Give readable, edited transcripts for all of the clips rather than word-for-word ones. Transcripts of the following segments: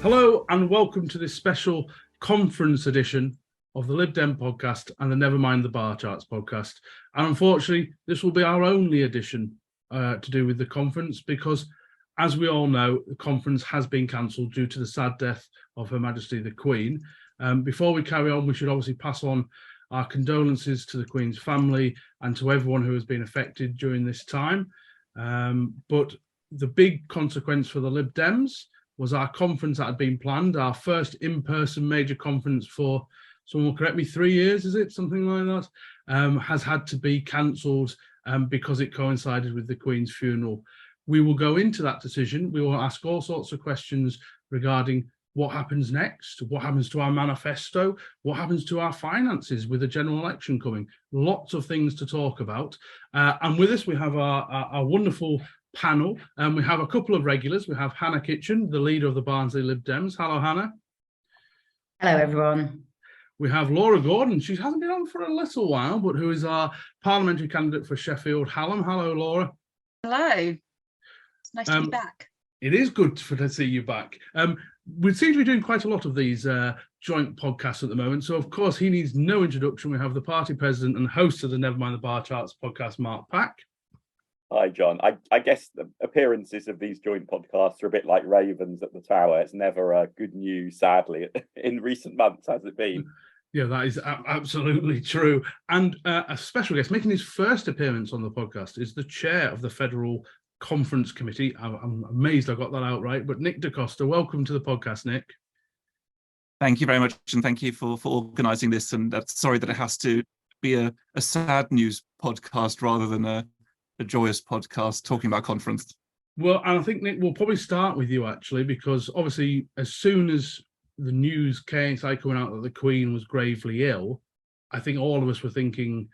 Hello and welcome to this special conference edition of the Lib Dem Podcast and the Never Mind the Bar Charts podcast. And unfortunately, this will be our only edition to do with the conference because, as we all know, the conference has been cancelled due to the sad death of Her Majesty the Queen. Before we carry on, we should obviously pass on our condolences to the Queen's family and to everyone who has been affected during this time. But the big consequence for the Lib Dems was our conference that had been planned, our first in-person major conference for, someone will correct me, 3 years, is it? Something like that, has had to be cancelled because it coincided with the Queen's funeral. We will go into that decision. We will ask all sorts of questions regarding what happens next, what happens to our manifesto, what happens to our finances with the general election coming. Lots of things to talk about. And with us, we have our wonderful panel, and we have a couple of regulars. We have Hannah Kitchen, the leader of the Barnsley Lib Dems. Hello, Hannah. Hello, everyone. We have Laura Gordon. She hasn't been on for a little while, but who is our parliamentary candidate for Sheffield Hallam. Hello, Laura. Hello. It's nice to be back. It is good to see you back. We seem to be doing quite a lot of these joint podcasts at the moment. So, of course, he needs no introduction. We have the party president and host of the Never Mind the Bar Charts podcast, Mark Pack. Hi, John. I guess the appearances of these joint podcasts are a bit like ravens at the tower. It's never good news, sadly, in recent months, has it been? Yeah, that is absolutely true. And a special guest making his first appearance on the podcast is the chair of the Federal Conference Committee. I'm amazed I got that out right. But Nick Decoster, welcome to the podcast, Nick. Thank you very much. And thank you for organising this. And sorry that it has to be a sad news podcast rather than a joyous podcast talking about conference. Well, and I think, Nick, we'll probably start with you, actually, because obviously as soon as the news started coming out that the Queen was gravely ill, I think all of us were thinking,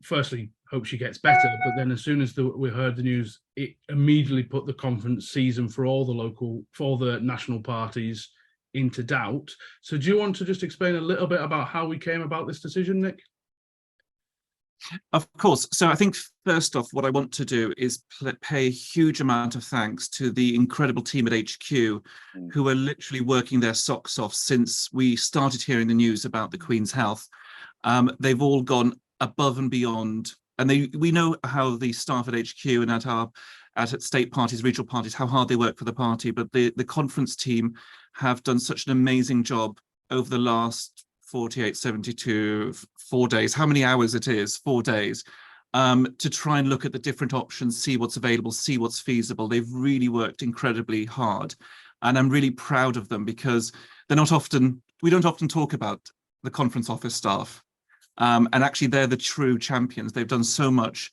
firstly, hope she gets better. But then as soon as we heard the news, it immediately put the conference season for all the national parties into doubt. So do you want to just explain a little bit about how we came about this decision, Nick? Of course. So I think first off, what I want to do is pay a huge amount of thanks to the incredible team at HQ who are literally working their socks off since we started hearing the news about the Queen's health. They've all gone above and beyond. And we know how the staff at HQ and at state parties, regional parties, how hard they work for the party. But the conference team have done such an amazing job over the last 48, 72, 4 days, how many hours it is, 4 days, to try and look at the different options, see what's available, see what's feasible. They've really worked incredibly hard. And I'm really proud of them because we don't often talk about the conference office staff. And actually, they're the true champions. They've done so much.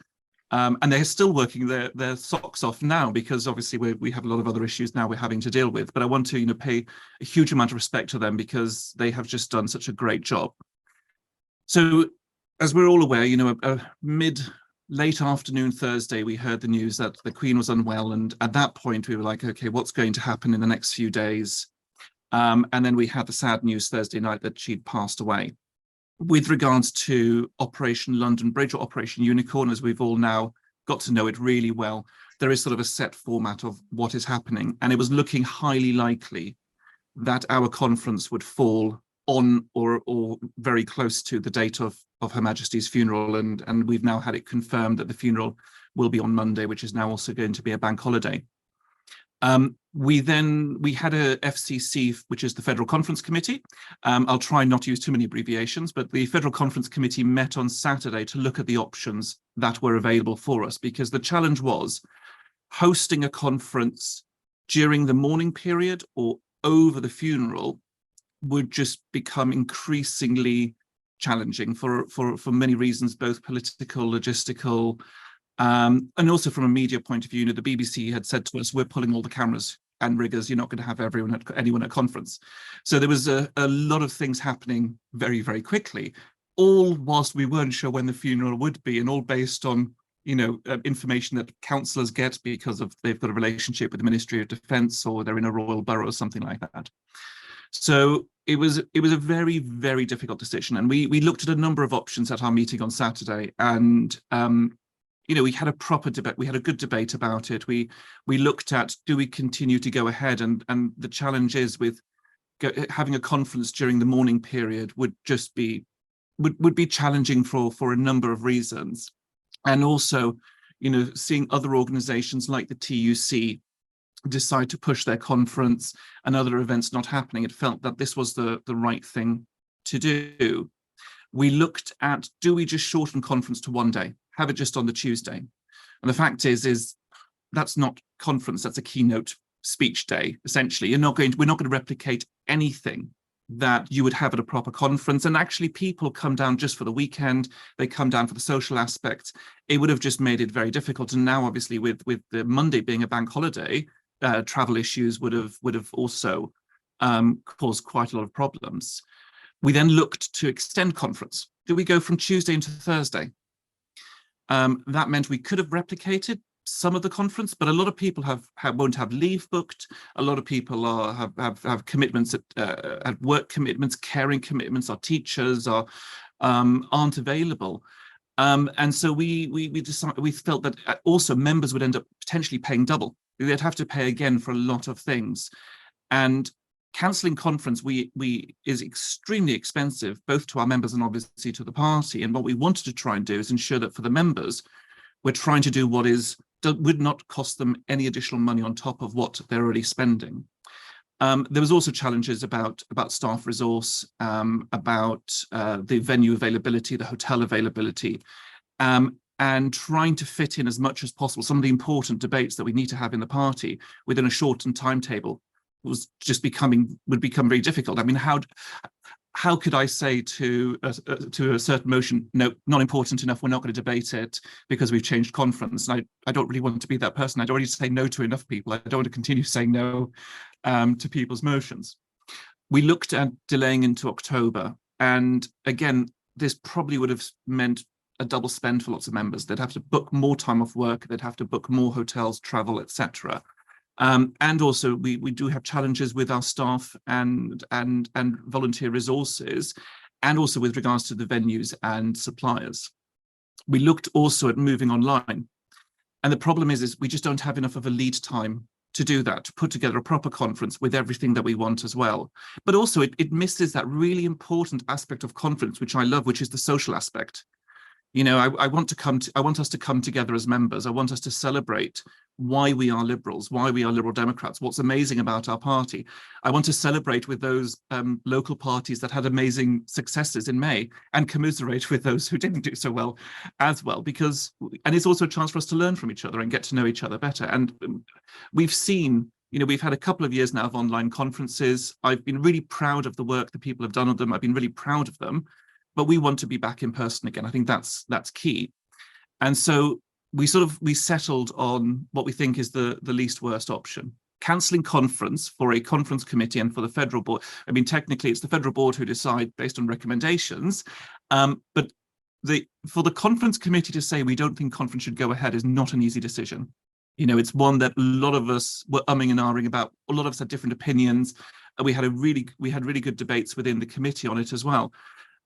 And they're still working their socks off now because obviously we have a lot of other issues now we're having to deal with. But I want to pay a huge amount of respect to them because they have just done such a great job. So as we're all aware, late afternoon Thursday, we heard the news that the Queen was unwell. And at that point, we were like, OK, what's going to happen in the next few days? And then we had the sad news Thursday night that she'd passed away. With regards to Operation London Bridge or Operation Unicorn, as we've all now got to know it really well, there is sort of a set format of what is happening. And it was looking highly likely that our conference would fall on or very close to the date of Her Majesty's funeral. And we've now had it confirmed that the funeral will be on Monday, which is now also going to be a bank holiday. We had a FCC, which is the Federal Conference Committee. I'll try not to use too many abbreviations, but the Federal Conference Committee met on Saturday to look at the options that were available for us, because the challenge was hosting a conference during the mourning period or over the funeral would just become increasingly challenging for many reasons, both political, logistical, and also from a media point of view. The BBC had said to us, we're pulling all the cameras and riggers. You're not going to have anyone at conference. So there was a lot of things happening very, very quickly, all whilst we weren't sure when the funeral would be, and all based on information that councillors get because they've got a relationship with the Ministry of Defence or they're in a royal borough or something like that. So it was a very, very difficult decision. And we looked at a number of options at our meeting on Saturday, and we had a proper debate. We had a good debate about it. We looked at, do we continue to go ahead? And the challenge is with having a conference during the morning period would just be would be challenging for a number of reasons. And also, seeing other organizations like the TUC decide to push their conference and other events not happening, it felt that this was the right thing to do. We looked at, do we just shorten conference to one day, have it just on the Tuesday? And the fact is that's not conference, that's a keynote speech day, essentially. We're not going to replicate anything that you would have at a proper conference. And actually people come down just for the weekend, they come down for the social aspects. It would have just made it very difficult. And now obviously with the Monday being a bank holiday, travel issues would have also caused quite a lot of problems. We then looked to extend conference. Do we go from Tuesday into Thursday? That meant we could have replicated some of the conference, but a lot of people won't have leave booked. A lot of people have commitments at work commitments, caring commitments. Our teachers aren't available, and so we felt that also members would end up potentially paying double. They'd have to pay again for a lot of things, and cancelling conference is extremely expensive, both to our members and obviously to the party. And what we wanted to try and do is ensure that for the members, we're trying to do what would not cost them any additional money on top of what they're already spending. There was also challenges about staff resource, about the venue availability, the hotel availability, and trying to fit in as much as possible some of the important debates that we need to have in the party within a shortened timetable would become very difficult. I mean, how could I say to a certain motion, no, not important enough, we're not going to debate it because we've changed conference? And I don't really want to be that person. I don't want to say no to enough people. I don't want to continue saying no to people's motions. We looked at delaying into October. And again, this probably would have meant a double spend for lots of members. They'd have to book more time off work. They'd have to book more hotels, travel, etc. And also we do have challenges with our staff and volunteer resources, and also with regards to the venues and suppliers. We looked also at moving online. And the problem is we just don't have enough of a lead time to do that, to put together a proper conference with everything that we want as well. But also it misses that really important aspect of conference, which I love, which is the social aspect. I want us to come together as members. I want us to celebrate why we are liberals, why we are Liberal Democrats, what's amazing about our party. I want to celebrate with those local parties that had amazing successes in May, and commiserate with those who didn't do so well as well, and it's also a chance for us to learn from each other and get to know each other better. And we've seen, we've had a couple of years now of online conferences. I've been really proud of the work that people have done on them. I've been really proud of them. But we want to be back in person again. I think that's key. And so we settled on what we think is the least worst option. Cancelling conference for a conference committee and for the federal board. I mean, technically, it's the federal board who decide based on recommendations. But for the conference committee to say we don't think conference should go ahead is not an easy decision. It's one that a lot of us were umming and ahhing about. A lot of us had different opinions. We had really good debates within the committee on it as well.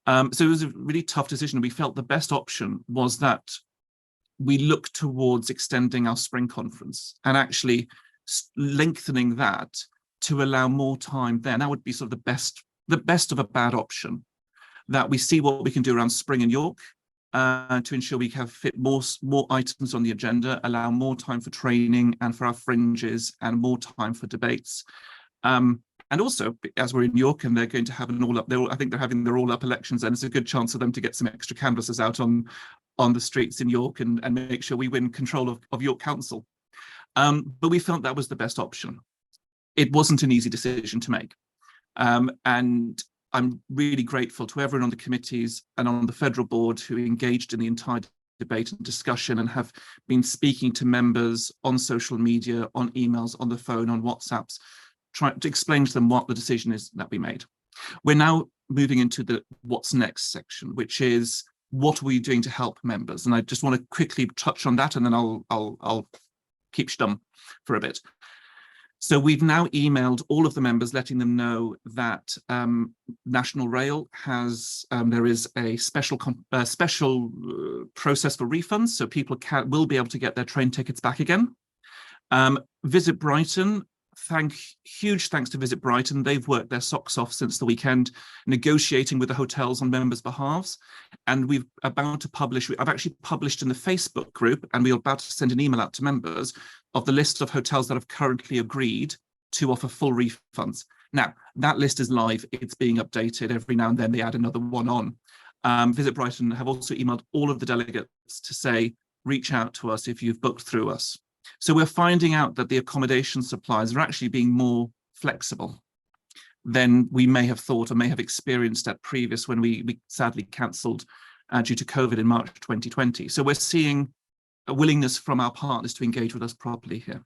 So it was a really tough decision. We felt the best option was that we look towards extending our spring conference and actually lengthening that to allow more time there. That would be sort of the best of a bad option, that we see what we can do around spring in York to ensure we have fit more items on the agenda, allow more time for training and for our fringes, and more time for debates. And also, as we're in York and they're going to have an all-up, I think they're having their all-up elections, and it's a good chance for them to get some extra canvassers out on the streets in York and make sure we win control of York Council. But we felt that was the best option. It wasn't an easy decision to make. And I'm really grateful to everyone on the committees and on the federal board who engaged in the entire debate and discussion and have been speaking to members on social media, on emails, on the phone, on WhatsApps, trying to explain to them what the decision is that we made. We're now moving into the what's next section, which is what are we doing to help members? And I just want to quickly touch on that, and then I'll keep stum for a bit. So we've now emailed all of the members, letting them know that National Rail has there is a special process for refunds, so people will be able to get their train tickets back again. Visit Brighton huge thanks to Visit Brighton. They've worked their socks off since the weekend, negotiating with the hotels on members' behalves. And I've actually published in the Facebook group, and we're about to send an email out to members of the list of hotels that have currently agreed to offer full refunds. Now, that list is live. It's being updated every now and then. They add another one on. Visit Brighton have also emailed all of the delegates to say, reach out to us if you've booked through us. So we're finding out that the accommodation suppliers are actually being more flexible than we may have thought or may have experienced at previous when we sadly cancelled due to COVID in March 2020. So we're seeing a willingness from our partners to engage with us properly here.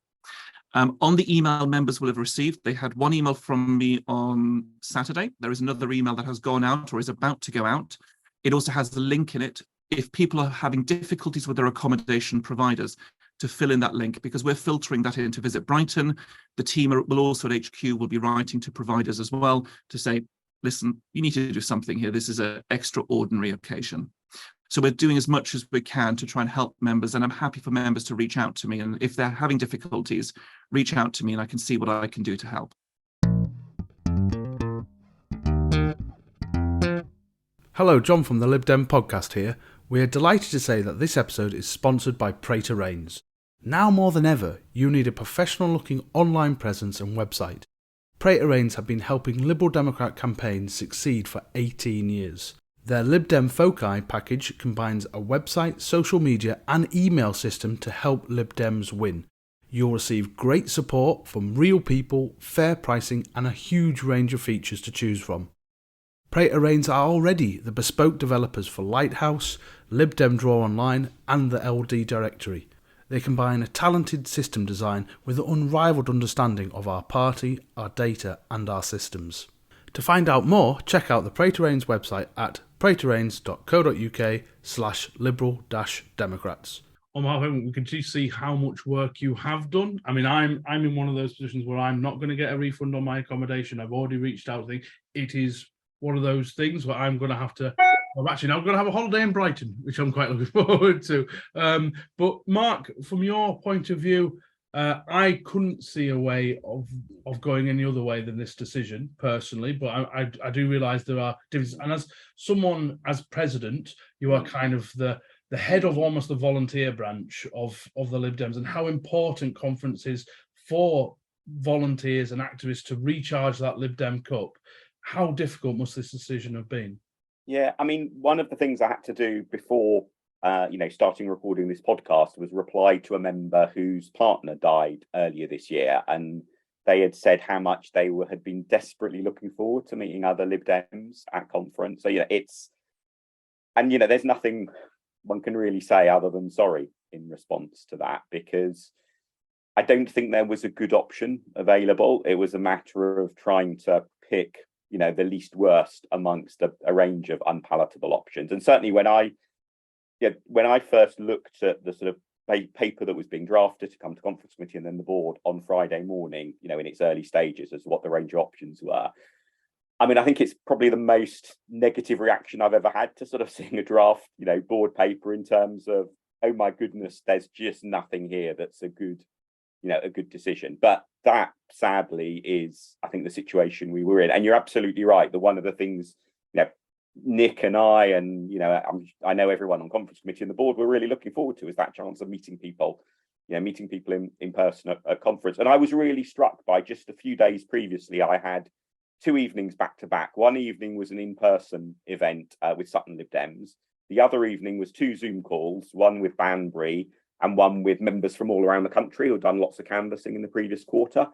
On the email members will have received, they had one email from me on Saturday. There is another email that has gone out or is about to go out. It also has the link in it if people are having difficulties with their accommodation providers, to fill in that link, because we're filtering that into Visit Brighton. The team will also at HQ will be writing to providers as well to say, listen, you need to do something here. This is an extraordinary occasion. So we're doing as much as we can to try and help members, and I'm happy for members to reach out to me. And if they're having difficulties, reach out to me and I can see what I can do to help. Hello, John from the Lib Dem Podcast here. We are delighted to say that this episode is sponsored by Pray to Reigns. Now more than ever, you need a professional-looking online presence and website. Pray to Reigns have been helping Liberal Democrat campaigns succeed for 18 years. Their Lib Dem Foci package combines a website, social media and email system to help Lib Dems win. You'll receive great support from real people, fair pricing and a huge range of features to choose from. Pray to Reigns are already the bespoke developers for Lighthouse, Lib Dem Draw Online and the LD Directory. They combine a talented system design with an unrivaled understanding of our party, our data and our systems. To find out more, check out the Pray to Reigns website at praytoreigns.co.uk/liberal-democrats. On my home, we can just see how much work you have done. I mean, I'm in one of those positions where I'm not going to get a refund on my accommodation. I've already reached out. It is one of those things where I'm going to have to. I'm actually now going to have a holiday in Brighton, which I'm quite looking forward to. But Mark, from your point of view, I couldn't see a way of going any other way than this decision personally. But I do realise there are differences. And as someone, as president, you are kind of the head of almost the volunteer branch of the Lib Dems, and how important conference is for volunteers and activists to recharge that Lib Dem cup. How difficult must this decision have been? Yeah, I mean, one of the things I had to do before, starting recording this podcast was reply to a member whose partner died earlier this year, and they had said how much they had been desperately looking forward to meeting other Lib Dems at conference. So there's nothing one can really say other than sorry in response to that, because I don't think there was a good option available. It was a matter of trying to pick the least worst amongst a range of unpalatable options. And certainly when I first looked at the sort of paper that was being drafted to come to conference committee and then the board on Friday morning, in its early stages as to what the range of options were, I mean, I think it's probably the most negative reaction I've ever had to sort of seeing a draft, board paper, in terms of, oh my goodness, there's just nothing here that's a good decision. But that sadly is, I think, the situation we were in. And you're absolutely right. One of the things, Nick and I, and I know everyone on conference committee and the board, we're really looking forward to is that chance of meeting people in person at conference. And I was really struck by, just a few days previously, I had 2 evenings back to back. One evening was an in-person event with Sutton Lib Dems. The other evening was 2 Zoom calls, one with Banbury and one with members from all around the country who'd done lots of canvassing in the previous quarter.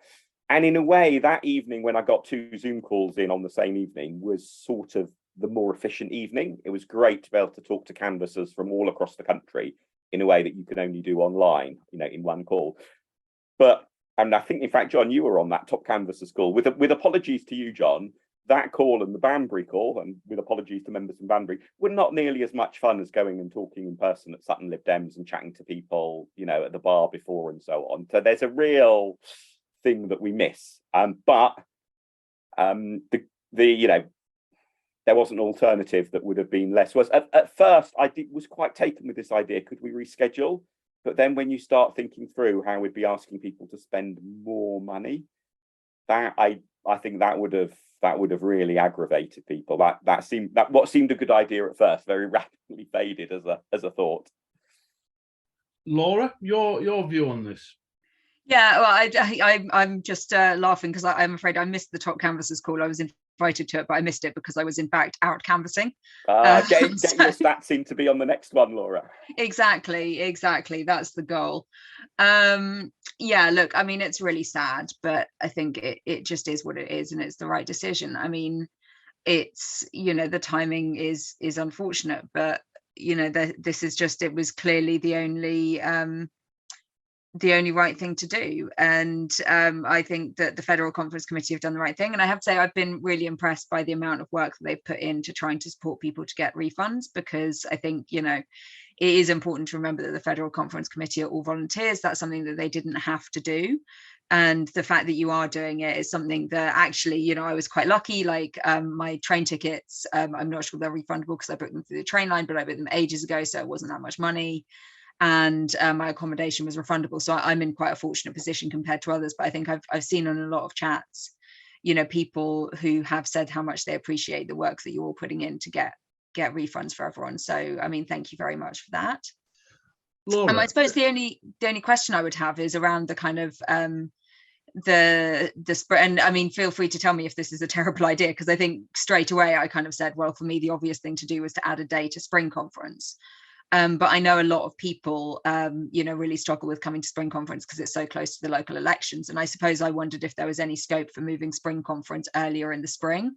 And in a way, that evening, when I got 2 Zoom calls in on the same evening, was sort of the more efficient evening. It was great to be able to talk to canvassers from all across the country in a way that you can only do online, in one call. And I think, in fact, John, you were on that top canvassers call. With apologies to you, John, that call and the Banbury call, and with apologies to members from Banbury, were not nearly as much fun as going and talking in person at Sutton Lib Dems and chatting to people, at the bar before and so on. So there's a real thing that we miss. There was an alternative that would have been less worse. At first, was quite taken with this idea. Could we reschedule? But then when you start thinking through how we'd be asking people to spend more money, that I think that would have really aggravated people. That what seemed a good idea at first very rapidly faded as a thought. Laura, your view on this? Yeah, well, I'm just laughing because I'm afraid I missed the top canvassers call. I was invited to it, but I missed it because I was in fact out canvassing. Getting your stats in to be on the next one, Laura. Exactly. That's the goal. Yeah, look, I mean, it's really sad, but I think it just is what it is, and it's the right decision. I mean, it's, the timing is unfortunate, but this is just, it was clearly the only right thing to do. And I think that the Federal Conference Committee have done the right thing. And I have to say, I've been really impressed by the amount of work that they've put into trying to support people to get refunds, because I think, it is important to remember that the Federal Conference Committee are all volunteers. That's something that they didn't have to do. And the fact that you are doing it is something that actually, I was quite lucky. Like my train tickets, I'm not sure they're refundable because I booked them through the train line, but I booked them ages ago, so it wasn't that much money. And my accommodation was refundable. So I'm in quite a fortunate position compared to others. But I think I've seen on a lot of chats, people who have said how much they appreciate the work that you're all putting in to get refunds for everyone. So, I mean, thank you very much for that. Laura, I suppose the only question I would have is around the kind of the spread. And I mean, feel free to tell me if this is a terrible idea, because I think straight away I kind of said, well, for me, the obvious thing to do was to add a day to spring conference. But I know a lot of people, really struggle with coming to spring conference because it's so close to the local elections. And I suppose I wondered if there was any scope for moving spring conference earlier in the spring,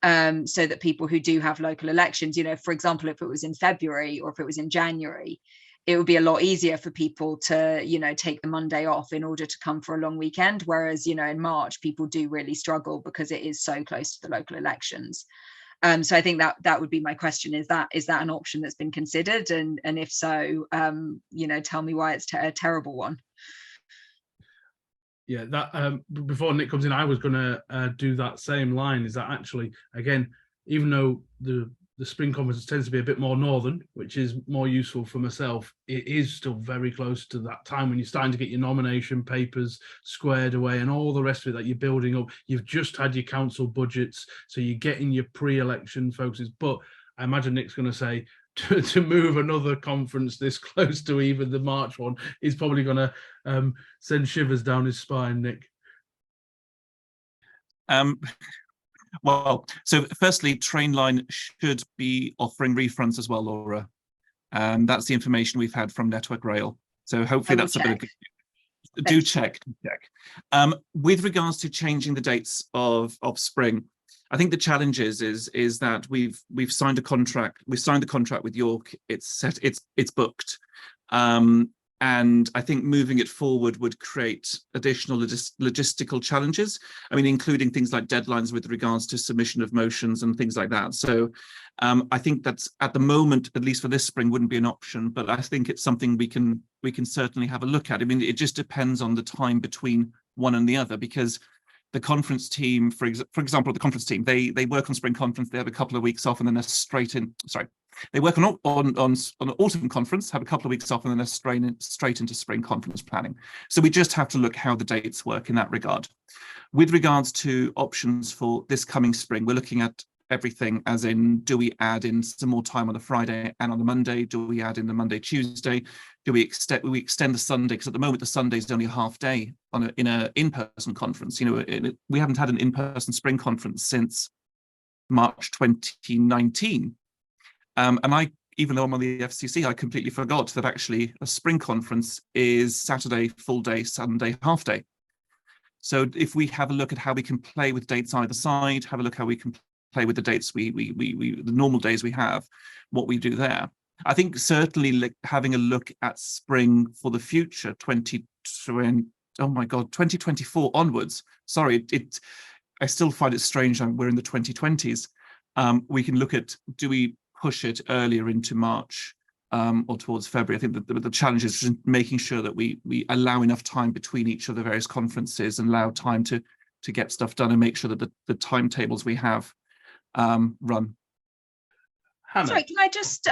so that people who do have local elections, for example, if it was in February or if it was in January, it would be a lot easier for people to, take the Monday off in order to come for a long weekend. Whereas, in March, people do really struggle because it is so close to the local elections. So I think that would be my question. Is that an option that's been considered? And if so, tell me why it's a terrible one. Yeah, that before Nick comes in, I was going to do that same line. Is that actually, again, even though the spring conference tends to be a bit more northern, which is more useful for myself, it is still very close to that time when you're starting to get your nomination papers squared away and all the rest of it that you're building up. You've just had your council budgets, so you're getting your pre-election focuses. But I imagine Nick's going to say to move another conference this close to even the March one is probably going to send shivers down his spine, Nick. Well, so firstly, Trainline should be offering refunds as well, Laura. That's the information we've had from Network Rail. So hopefully that's a bit of good. Do check. With regards to changing the dates of spring, I think the challenge is that we've signed a contract. We've signed the contract with York. It's set. It's booked. And I think moving it forward would create additional logistical challenges. I mean, including things like deadlines with regards to submission of motions and things like that. So I think that's, at the moment, at least for this spring, wouldn't be an option. But I think it's something we can certainly have a look at. I mean, it just depends on the time between one and the other, because the conference team, for example, the conference team, they work on spring conference. They have a couple of weeks off and then they're straight in. Sorry. They work on an autumn conference, have a couple of weeks off, and then they're straight into spring conference planning. So we just have to look how the dates work in that regard. With regards to options for this coming spring, we're looking at everything, as in, do we add in some more time on the Friday and on the Monday? Do we add in the Monday, Tuesday? Do we extend the Sunday? Because at the moment, the Sunday is only a half day in an in-person conference. We haven't had an in-person spring conference since March 2019. And even though I'm on the FCC, I completely forgot that actually a spring conference is Saturday full day, Sunday half day. So if we have a look at how we can play with dates either side, have a look how we can play with the dates the normal days we have, what we do there. I think certainly having a look at spring for the future, 2024 onwards. Sorry, I still find it strange we're in the 2020s. We can look at, do we push it earlier into March or towards February? I think that the challenge is just making sure that we allow enough time between each of the various conferences and allow time to get stuff done and make sure that the timetables we have run. Hannah. Sorry, can I just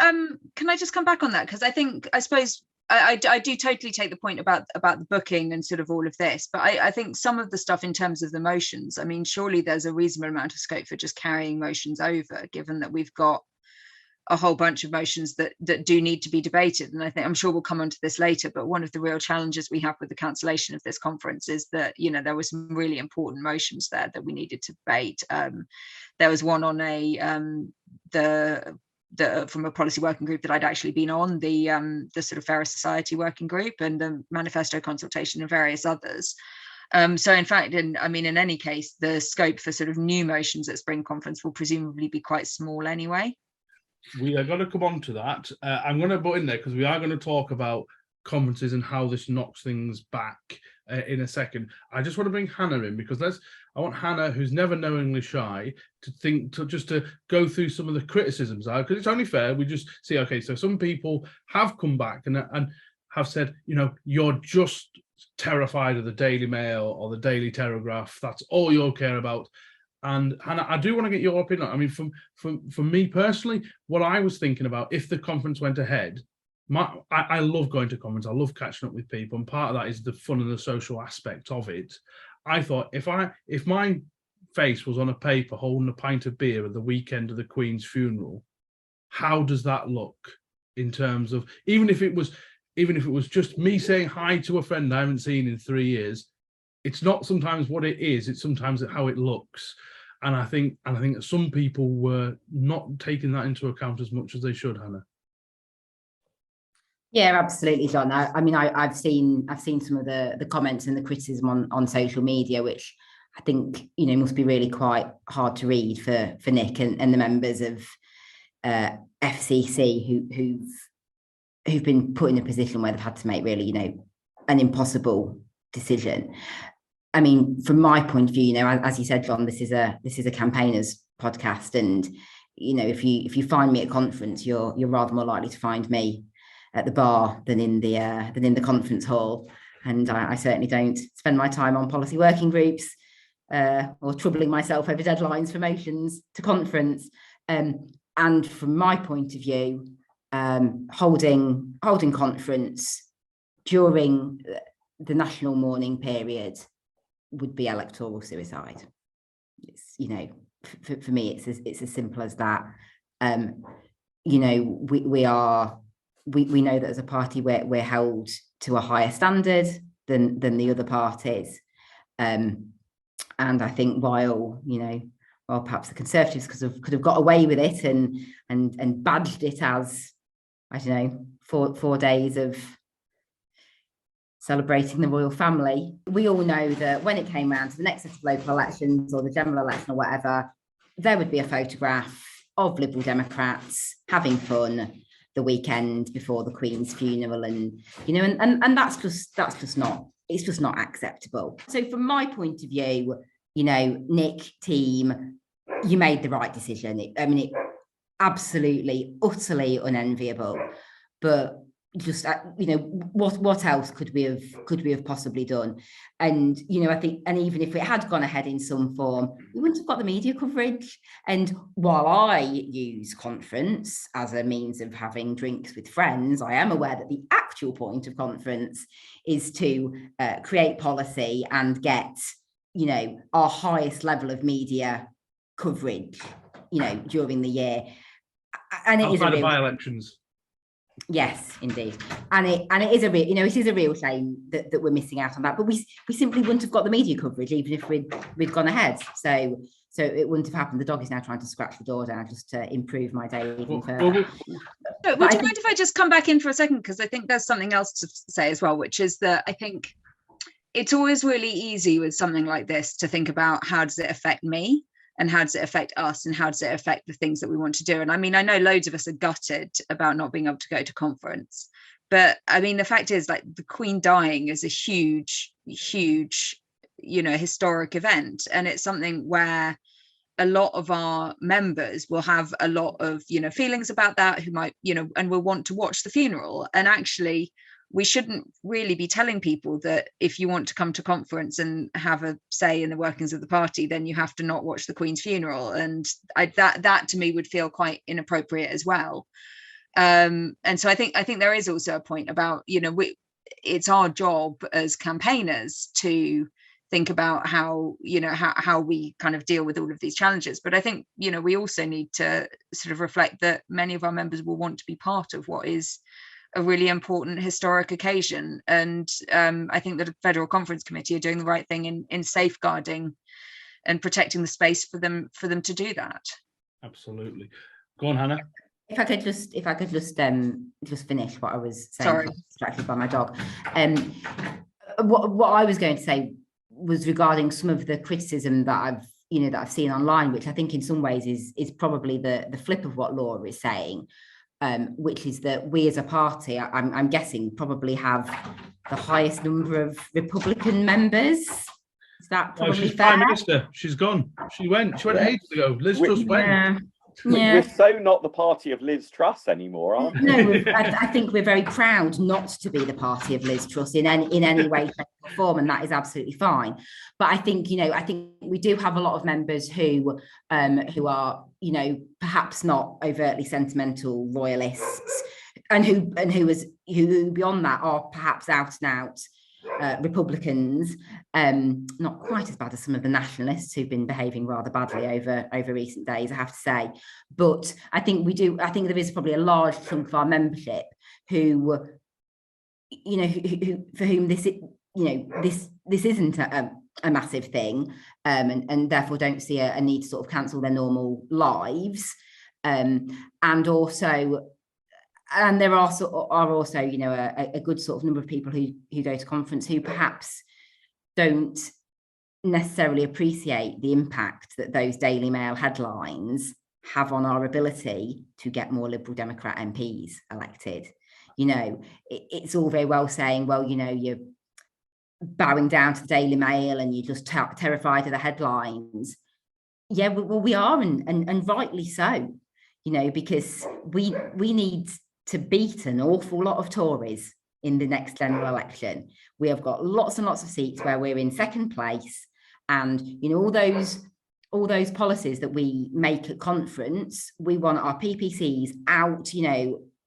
come back on that? Because I suppose I do totally take the point about the booking and sort of all of this, but I think some of the stuff in terms of the motions, I mean, surely there's a reasonable amount of scope for just carrying motions over, given that we've got a whole bunch of motions that do need to be debated. And I'm sure we'll come onto this later, but one of the real challenges we have with the cancellation of this conference is that, you know, there were some really important motions there that we needed to debate. There was one on from a policy working group that I'd actually been on, the sort of Fairer Society working group, and the Manifesto Consultation and various others. So in fact, in any case, the scope for sort of new motions at Spring Conference will presumably be quite small anyway. We are going to come on to that. I'm going to put in there because we are going to talk about conferences and how this knocks things back in a second. I just want to bring Hannah in because I want Hannah, who's never knowingly shy, to go through some of the criticisms, because it's only fair. We just see, okay, so some people have come back and have said, you know, you're just terrified of the Daily Mail or the Daily Telegraph. That's all you care about. And Hannah, I do want to get your opinion. I mean, from me personally, what I was thinking about if the conference went ahead, I love going to conference. I love catching up with people, and part of that is the fun and the social aspect of it. I thought if my face was on a paper holding a pint of beer at the weekend of the Queen's funeral, how does that look in terms of even if it was just me saying hi to a friend I haven't seen in 3 years? It's not sometimes what it is, it's sometimes how it looks. And I think that some people were not taking that into account as much as they should, Hannah. Yeah, absolutely, John. I've seen some of the comments and the criticism on social media, which I think, you know, must be really quite hard to read for Nick and the members of FCC who've been put in a position where they've had to make really, you know, an impossible decision. I mean, from my point of view, you know, as you said, John, this is a campaigners podcast, and you know, if you find me at a conference, you're rather more likely to find me at the bar than in the conference hall. And I certainly don't spend my time on policy working groups or troubling myself over deadlines for motions to conference. And from my point of view, holding conference during the national mourning period would be electoral suicide. It's, you know, for me, it's as simple as that. You know, we know that as a party we're held to a higher standard than the other parties, and I think while perhaps the Conservatives could have got away with it and badged it as, I don't know, four days of celebrating the royal family, we all know that when it came around to the next set of local elections or the general election or whatever, there would be a photograph of Liberal Democrats having fun the weekend before the Queen's funeral, and you know, and that's just not acceptable. So from my point of view, you know, Nick, team, you made the right decision. It absolutely, utterly unenviable, but just you know, what else could we have possibly done? And you know, I think, and even if it had gone ahead in some form, we wouldn't have got the media coverage. And while I use conference as a means of having drinks with friends, I am aware that the actual point of conference is to create policy and get, you know, our highest level of media coverage, you know, during the year. And it is a real by-elections. Yes, indeed, and it is a real, you know, it is a real shame that we're missing out on that. But we simply wouldn't have got the media coverage even if we'd gone ahead. So it wouldn't have happened. The dog is now trying to scratch the door down just to improve my day even further. But would you mind if I just come back in for a second, because I think there's something else to say as well, which is that I think it's always really easy with something like this to think about how does it affect me? And how does it affect us, and how does it affect the things that we want to do? And I mean, I know loads of us are gutted about not being able to go to conference, but I mean, the fact is, like, the Queen dying is a huge, you know, historic event, and it's something where a lot of our members will have a lot of, you know, feelings about that, who might, you know, and will want to watch the funeral. And actually, we shouldn't really be telling people that if you want to come to conference and have a say in the workings of the party, then you have to not watch the Queen's funeral. And that to me would feel quite inappropriate as well. And so I think there is also a point about, it's our job as campaigners to think about how we kind of deal with all of these challenges. But I think, we also need to sort of reflect that many of our members will want to be part of what is a really important historic occasion. And I think that the Federal Conference Committee are doing the right thing in safeguarding and protecting the space for them to do that. Absolutely. Go on, Hannah. If I could just finish what I was saying. Sorry. Distracted by my dog. What I was going to say was regarding some of the criticism that I've seen online, which I think in some ways is probably the flip of what Laura is saying, which is that we as a party, I'm guessing, probably have the highest number of Republican members. Is that probably she's fair? Prime Minister. She's gone. She went ages ago. Liz Truss went. Yeah. We're so not the party of Liz Truss anymore, aren't we? No, I think we're very proud not to be the party of Liz Truss in any way, shape, or form, and that is absolutely fine. But I think we do have a lot of members who are perhaps not overtly sentimental royalists, and who beyond that are perhaps out and out Republicans, not quite as bad as some of the nationalists who've been behaving rather badly over recent days, I have to say. But I think there is probably a large chunk of our membership who for whom this isn't a massive thing, and therefore don't see a need to sort of cancel their normal lives, and there are also a good sort of number of people who go to conference who perhaps don't necessarily appreciate the impact that those Daily Mail headlines have on our ability to get more Liberal Democrat MPs elected. It's all very well saying, well, you're bowing down to the Daily Mail and you're just terrified of the headlines. Yeah, well, we are, and rightly so, because we need to beat an awful lot of Tories in the next general election. We have got lots and lots of seats where we're in second place, and all those policies that we make at conference, we want our PPCs out,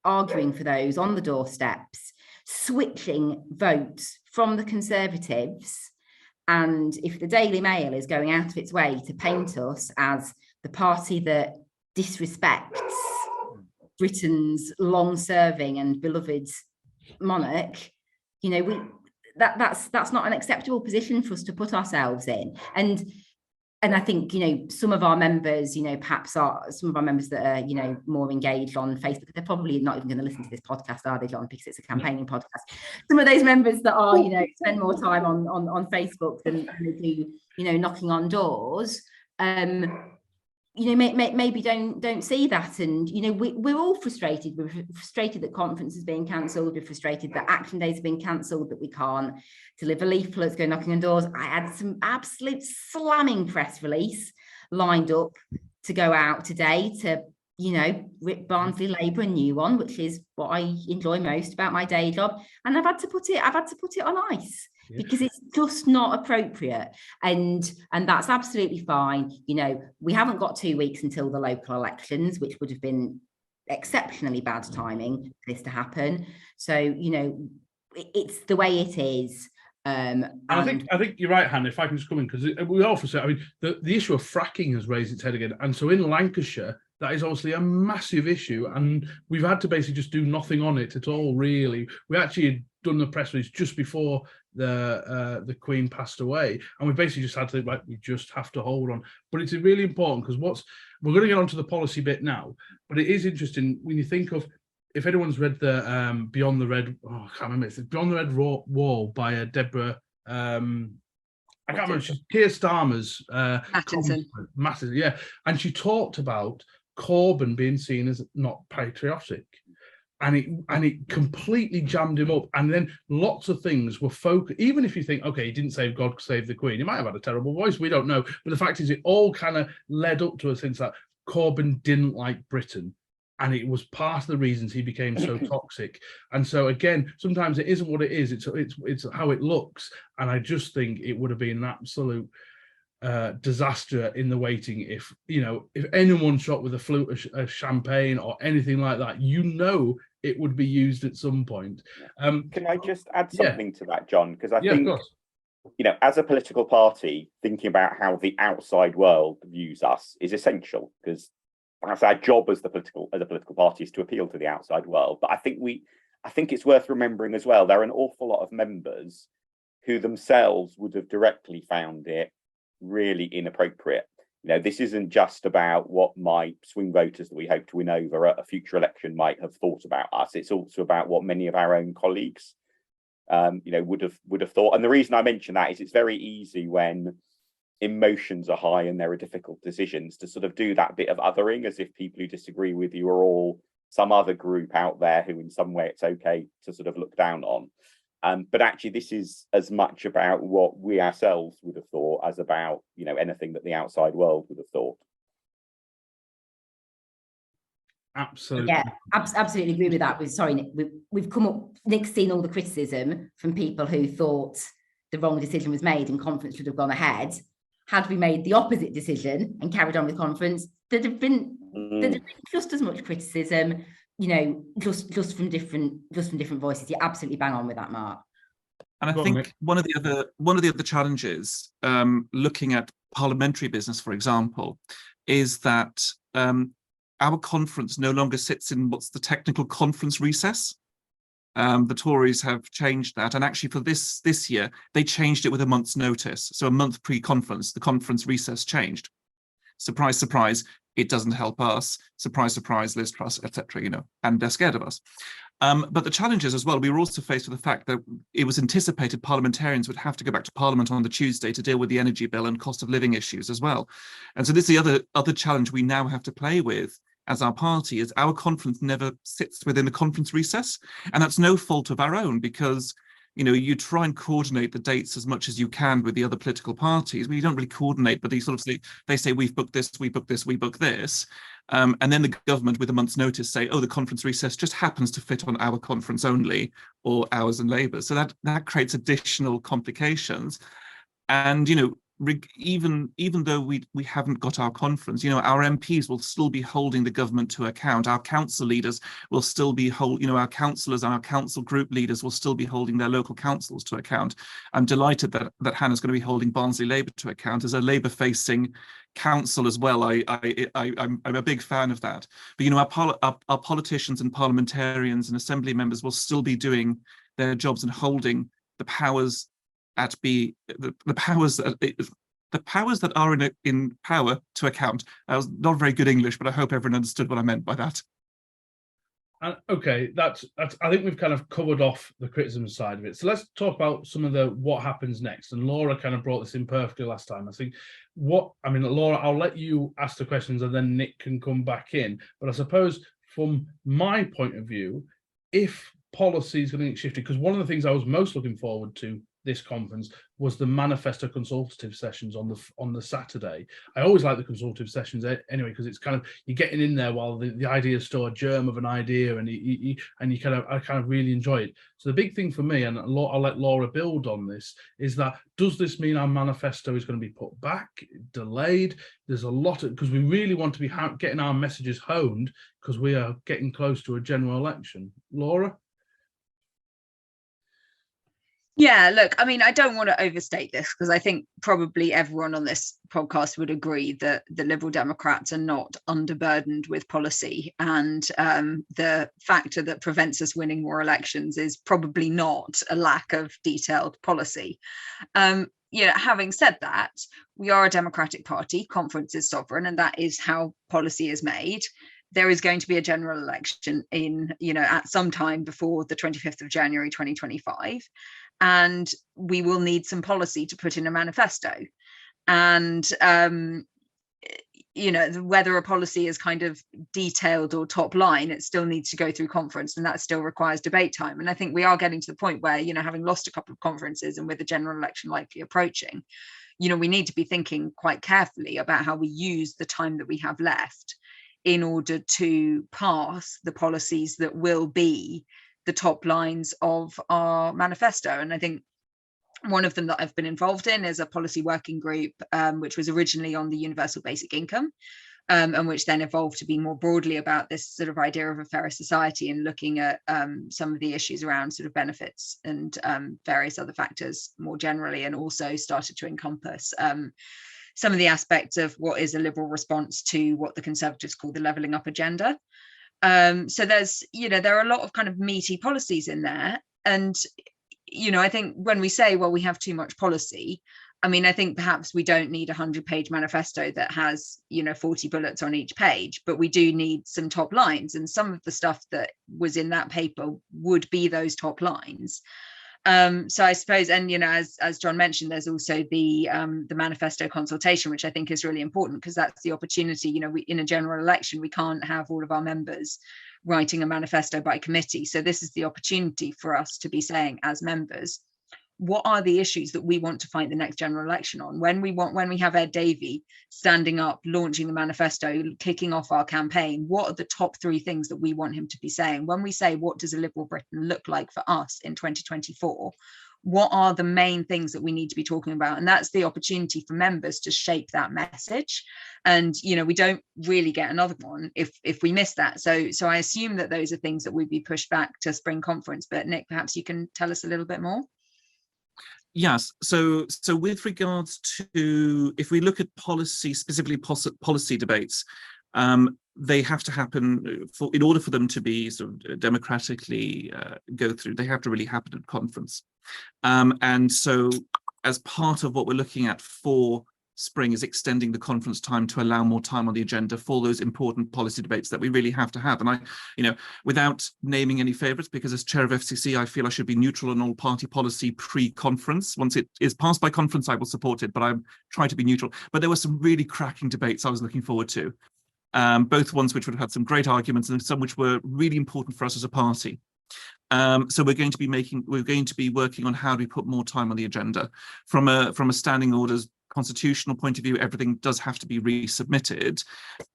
arguing for those on the doorsteps, switching votes from the Conservatives. And if the Daily Mail is going out of its way to paint us as the party that disrespects Britain's long-serving and beloved monarch, that's not an acceptable position for us to put ourselves in. And I think some of our members, perhaps some of our members that are more engaged on Facebook, they're probably not even going to listen to this podcast, are they, John? Because it's a campaigning podcast. Some of those members that are spend more time on Facebook than they do knocking on doors. Maybe don't see that, and we're all frustrated. We're frustrated that conference is being cancelled. We're frustrated that action days have been cancelled, that we can't deliver leaflets, go knocking on doors. I had some absolute slamming press release lined up to go out today to rip Barnsley Labour a new one, which is what I enjoy most about my day job, and I've had to put it on ice. Because it's just not appropriate, and that's absolutely fine. We haven't got 2 weeks until the local elections, which would have been exceptionally bad timing for this to happen. So it's the way it is. I think you're right, Hannah. If I can just come in, because we also say, the issue of fracking has raised its head again, and so in Lancashire, that is obviously a massive issue, and we've had to basically just do nothing on it at all. Really, we actually had done the press release just before the Queen passed away, and we basically just had to think, right, we just have to hold on. But it's really important, because we're going to get onto the policy bit now, but it is interesting when you think of, if anyone's read the Beyond the Red, I can't remember, it's Beyond the Red Wall by Deborah, I can't remember, she's Keir Starmer's Mattinson, yeah, and she talked about Corbyn being seen as not patriotic. And it completely jammed him up. And then lots of things were focused. Even if you think, okay, he didn't save God, save the Queen. He might have had a terrible voice. We don't know. But the fact is, it all kind of led up to a sense that Corbyn didn't like Britain. And it was part of the reasons he became so toxic. And so, again, sometimes it isn't what it is. It's how it looks. And I just think it would have been an absolute disaster in the waiting. If anyone shot with a flute of champagne or anything like that, it would be used at some point. Can I just add something to that, John? Because I think, of course. As a political party, thinking about how the outside world views us is essential, because that's our job as a political party, is to appeal to the outside world. But I think it's worth remembering as well, there are an awful lot of members who themselves would have directly found it really inappropriate. This isn't just about what my swing voters that we hope to win over at a future election might have thought about us. It's also about what many of our own colleagues, would have thought. And the reason I mention that is it's very easy when emotions are high and there are difficult decisions to sort of do that bit of othering, as if people who disagree with you are all some other group out there who in some way it's okay to sort of look down on. But actually, this is as much about what we ourselves would have thought as about, anything that the outside world would have thought. Absolutely. Yeah, absolutely agree with that. We've come up, Nick's seen all the criticism from people who thought the wrong decision was made and conference should have gone ahead. Had we made the opposite decision and carried on with conference, there'd have been just as much criticism, just from different voices. You're absolutely bang on with that, Mark. And I think one of the other challenges, looking at parliamentary business, for example, is that our conference no longer sits in what's the technical conference recess. The Tories have changed that, and actually for this year they changed it with a month's notice. So a month pre-conference, the conference recess changed. Surprise, surprise, it doesn't help us. Surprise, surprise, Liz Truss, etc. And they're scared of us. But the challenge is as well, we were also faced with the fact that it was anticipated parliamentarians would have to go back to Parliament on the Tuesday to deal with the energy bill and cost of living issues as well. And so this is the other challenge we now have to play with as our party, is our conference never sits within the conference recess. And that's no fault of our own, because you try and coordinate the dates as much as you can with the other political parties, but you don't really coordinate, but they say we've booked this, we book this, we book this. And then the government with a month's notice say, the conference recess just happens to fit on our conference only, or ours and Labour's. So that creates additional complications. And, even though we haven't got our conference, our MPs will still be holding the government to account. Our council leaders will still be our councillors and our council group leaders will still be holding their local councils to account. I'm delighted that Hannah's going to be holding Barnsley Labour to account as a Labour-facing council as well. I'm a big fan of that. But our politicians and parliamentarians and assembly members will still be doing their jobs and holding the powers the powers that are in power to account. That was not very good English, but I hope everyone understood what I meant by that. Okay, that's. I think we've kind of covered off the criticism side of it. So let's talk about some of what happens next. And Laura kind of brought this in perfectly last time. I think Laura, I'll let you ask the questions and then Nick can come back in. But I suppose from my point of view, if policy is going to get shifted, because one of the things I was most looking forward to this conference was the Manifesto Consultative sessions on the Saturday. I always like the consultative sessions anyway, because it's kind of, you're getting in there while the idea is still a germ of an idea, and I kind of really enjoy it. So the big thing for me, and I'll let Laura build on this, is that does this mean our manifesto is going to be put back, delayed? There's a lot because we really want to be getting our messages honed, because we are getting close to a general election. Laura? Yeah, look, I don't want to overstate this, because I think probably everyone on this podcast would agree that the Liberal Democrats are not underburdened with policy, and the factor that prevents us winning more elections is probably not a lack of detailed policy. Having said that, we are a democratic party, conference is sovereign, and that is how policy is made. There is going to be a general election at some time before the 25th of January 2025. And we will need some policy to put in a manifesto. And, whether a policy is kind of detailed or top line, it still needs to go through conference, and that still requires debate time. And I think we are getting to the point where, having lost a couple of conferences and with the general election likely approaching, we need to be thinking quite carefully about how we use the time that we have left in order to pass the policies that will be the top lines of our manifesto. And I think One of them that I've been involved in is a policy working group, which was originally on the universal basic income, and which then evolved to be more broadly about this sort of idea of a fairer society and looking at some of the issues around sort of benefits and various other factors more generally, and also started to encompass some of the aspects of what is a liberal response to what the Conservatives call the levelling up agenda. So there's, there are a lot of kind of meaty policies in there. And, I think when we say, well, we have too much policy, I mean, I think perhaps we don't need a 100-page manifesto that has, 40 bullets on each page, but we do need some top lines. And some of the stuff that was in that paper would be those top lines. So I suppose, and as John mentioned, there's also the Manifesto Consultation, which I think is really important, because that's the opportunity. We, in a general election, we can't have all of our members writing a manifesto by committee. So this is the opportunity for us to be saying, as members, what are the issues that we want to fight the next general election on? When we have Ed Davey standing up, launching the manifesto, kicking off our campaign, what are the top 3 things that we want him to be saying? When we say, what does a liberal Britain look like for us in 2024? What are the main things that we need to be talking about? And that's the opportunity for members to shape that message. And, we don't really get another one if we miss that. So I assume that those are things that would be pushed back to spring conference. But Nick, perhaps you can tell us a little bit more. Yes. So with regards to, if we look at policy, specifically policy debates, they have to happen in order for them to be sort of democratically go through. They have to really happen at conference. And so as part of what we're looking at for spring is extending the conference time to allow more time on the agenda for those important policy debates that we really have to have. And I, without naming any favourites, because as chair of FCC, I feel I should be neutral on all party policy pre-conference. Once it is passed by conference, I will support it, but I'm trying to be neutral. But there were some really cracking debates I was looking forward to. Both ones which would have had some great arguments and some which were really important for us as a party. So we're going to be working on how do we put more time on the agenda. From a standing orders constitutional point of view, everything does have to be resubmitted,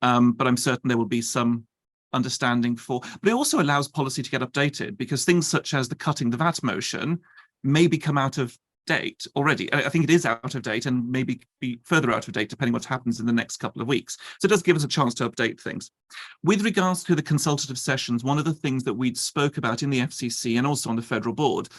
but I'm certain there will be some understanding but it also allows policy to get updated, because things such as the cutting the VAT motion may become out of date already. I think it is out of date and maybe be further out of date depending what happens in the next couple of weeks. So it does give us a chance to update things. With regards to the consultative sessions, one of the things that we spoke about in the FCC and also on the federal board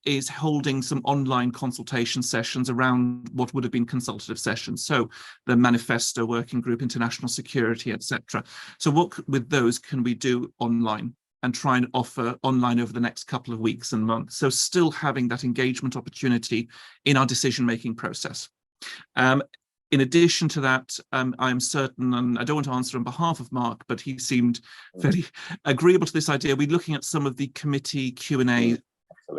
is holding some online consultation sessions around what would have been consultative sessions. So the Manifesto Working Group, International Security, etc. So what with those can we do online and try and offer online over the next couple of weeks and months? So still having that engagement opportunity in our decision-making process. In addition to that, I'm certain, and I don't want to answer on behalf of Mark, but he seemed very agreeable to this idea. We're looking at some of the committee Q&A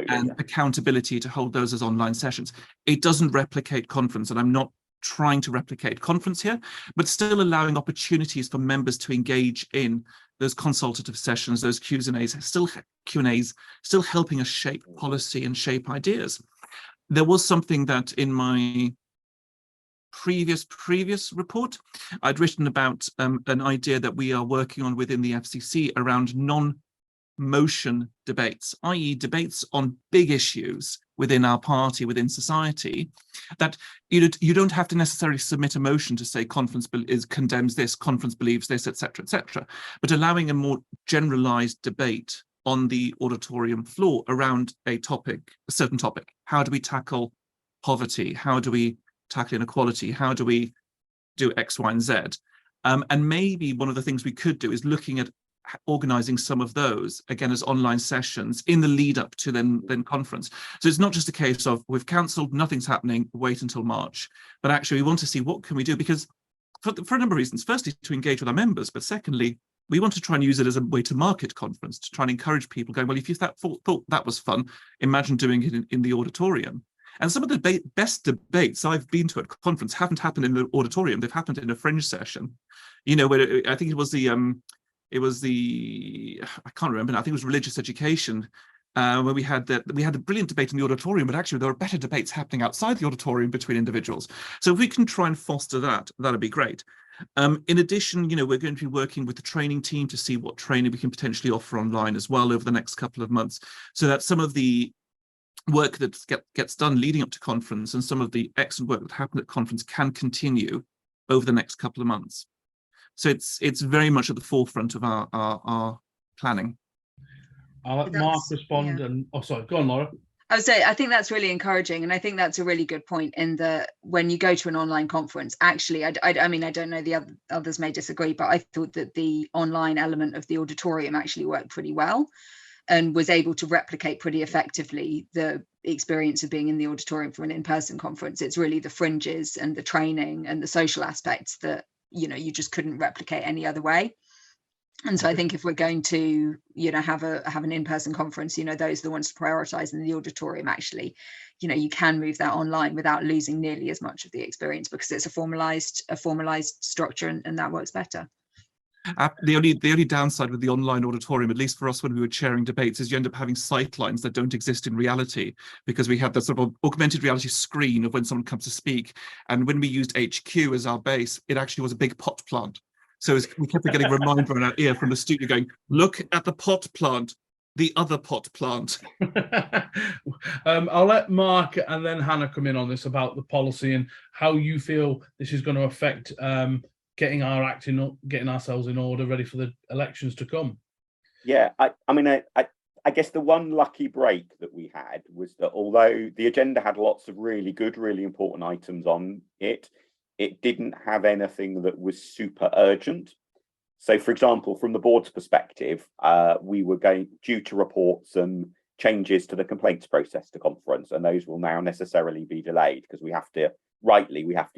and accountability to hold those as online sessions. It doesn't replicate conference, and I'm not trying to replicate conference here, but still allowing opportunities for members to engage in those consultative sessions, those Q&As, still helping us shape policy and shape ideas. There was something that in my previous report, I'd written about an idea that we are working on within the FCC around non-motion debates, i.e. debates on big issues within our party, within society, that you don't have to necessarily submit a motion to say conference condemns this, conference believes this, etc., but allowing a more generalized debate on the auditorium floor around a certain topic. How do we tackle poverty? How do we tackle inequality? How do we do X, Y, and Z? And maybe one of the things we could do is looking at organizing some of those again as online sessions in the lead up to then conference. So it's not just a case of we've cancelled, nothing's happening, wait until March, but actually we want to see what can we do, because for a number of reasons. Firstly, to engage with our members, but secondly, we want to try and use it as a way to market conference, to try and encourage people going, well, if you thought that was fun, imagine doing it in the auditorium. And some of the best debates I've been to at conference haven't happened in the auditorium. They've happened in a fringe session, where I think it was the I can't remember now, I think it was religious education, where we had a brilliant debate in the auditorium, but actually there are better debates happening outside the auditorium between individuals. So if we can try and foster that, that'd be great. In addition, we're going to be working with the training team to see what training we can potentially offer online as well over the next couple of months, so that some of the work that gets done leading up to conference and some of the excellent work that happened at conference can continue over the next couple of months. So it's very much at the forefront of our planning. I'll let Mark respond. And sorry, go on, Laura. I would say I think that's really encouraging, and I think that's a really good point. In that when you go to an online conference, actually, I mean, I don't know, the others may disagree, but I thought that the online element of the auditorium actually worked pretty well, and was able to replicate pretty effectively the experience of being in the auditorium for an in-person conference. It's really the fringes and the training and the social aspects that you just couldn't replicate any other way. And so I think if we're going to, have an in-person conference, those are the ones to prioritize in the auditorium. Actually, you can move that online without losing nearly as much of the experience, because it's a formalized structure, and that works better. The only downside with the online auditorium, at least for us when we were chairing debates, is you end up having sightlines that don't exist in reality, because we have that sort of augmented reality screen of when someone comes to speak. And when we used HQ as our base, it actually was a big pot plant. So we kept getting a reminder in our ear from the studio going, look at the pot plant, the other pot plant. I'll let Mark and then Hannah come in on this about the policy and how you feel this is going to affect getting ourselves in order, ready for the elections to come. Yeah, I guess the one lucky break that we had was that although the agenda had lots of really good, really important items on it, it didn't have anything that was super urgent. So, for example, from the board's perspective, we were due to report some changes to the complaints process to conference, and those will now necessarily be delayed because we have to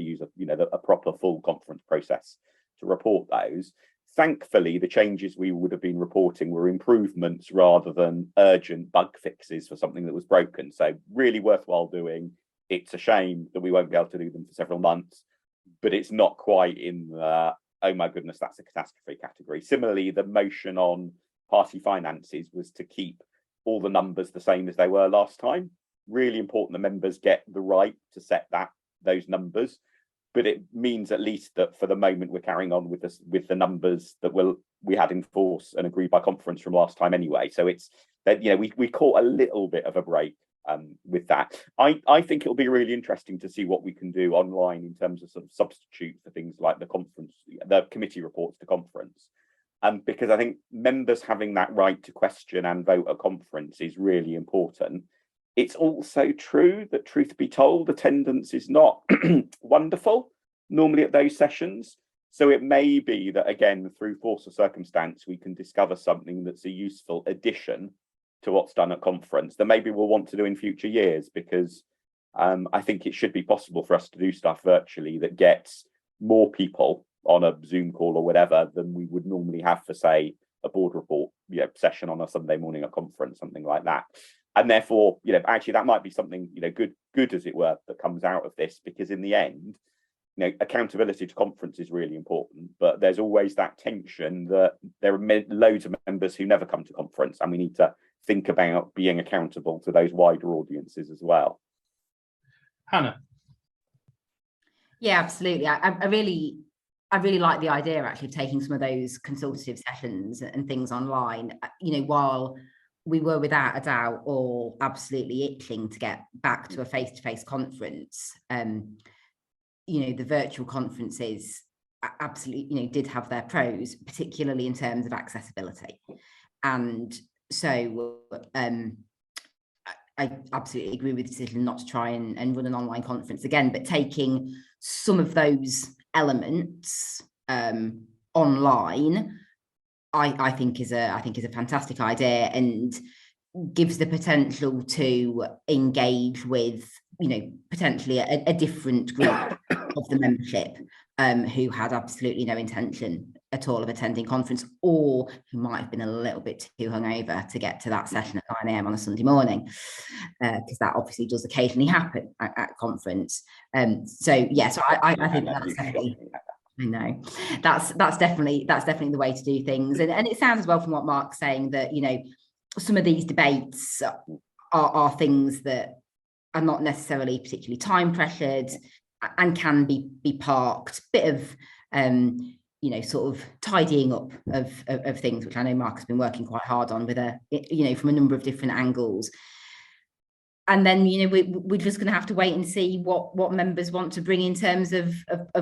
use a proper full conference process to report those. Thankfully, the changes we would have been reporting were improvements rather than urgent bug fixes for something that was broken. So really worthwhile doing. It's a shame that we won't be able to do them for several months, but it's not quite in the, oh my goodness, that's a catastrophe category. Similarly, the motion on party finances was to keep all the numbers the same as they were last time. Really important that members get the right to set those numbers, but it means at least that for the moment we're carrying on with the numbers that we had in force and agreed by conference from last time anyway. So it's that we caught a little bit of a break with that. I think it'll be really interesting to see what we can do online in terms of sort of substitute for things like the committee reports to conference, because I think members having that right to question and vote at conference is really important. It's also true that, truth be told, attendance is not wonderful normally at those sessions. So it may be that, again, through force of circumstance, we can discover something that's a useful addition to what's done at conference that maybe we'll want to do in future years, because I think it should be possible for us to do stuff virtually that gets more people on a Zoom call or whatever than we would normally have for, say, a board report session on a Sunday morning at conference, something like that. And therefore, actually that might be something, good as it were, that comes out of this, because in the end, accountability to conference is really important, but there's always that tension that there are loads of members who never come to conference, and we need to think about being accountable to those wider audiences as well. Hannah. Yeah, absolutely. I really like the idea actually of taking some of those consultative sessions and things online, while we were without a doubt all absolutely itching to get back to a face-to-face conference. The virtual conferences absolutely, did have their pros, particularly in terms of accessibility. And so I absolutely agree with the decision not to try and run an online conference again, but taking some of those elements online, I think is a fantastic idea, and gives the potential to engage with potentially a different group of the membership who had absolutely no intention at all of attending conference, or who might have been a little bit too hungover to get to that session at 9 a.m. on a Sunday morning, because that obviously does occasionally happen at conference. So I think that's definitely. I know that's definitely the way to do things, and it sounds as well from what Mark's saying that some of these debates are things that are not necessarily particularly time pressured and can be parked. Bit of sort of tidying up of things, which I know Mark has been working quite hard on with from a number of different angles. and then, you know, we're just going to have to wait and see what members want to bring in terms of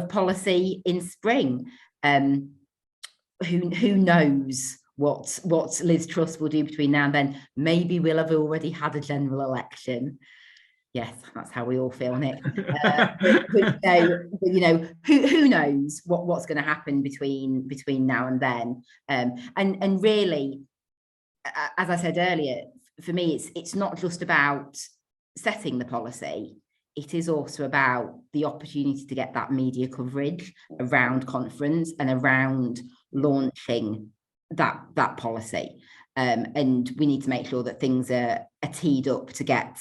policy in spring. Who knows what Liz Truss will do between now and then? Maybe we'll have already had a general election. Yes, that's how we all feel, Nick. But, you know, who knows what's going to happen between now and then? And really, as I said earlier, for me, it's not just about setting the policy. It is also about the opportunity to get that media coverage around conference and around launching that policy. And we need to make sure that things are teed up to get,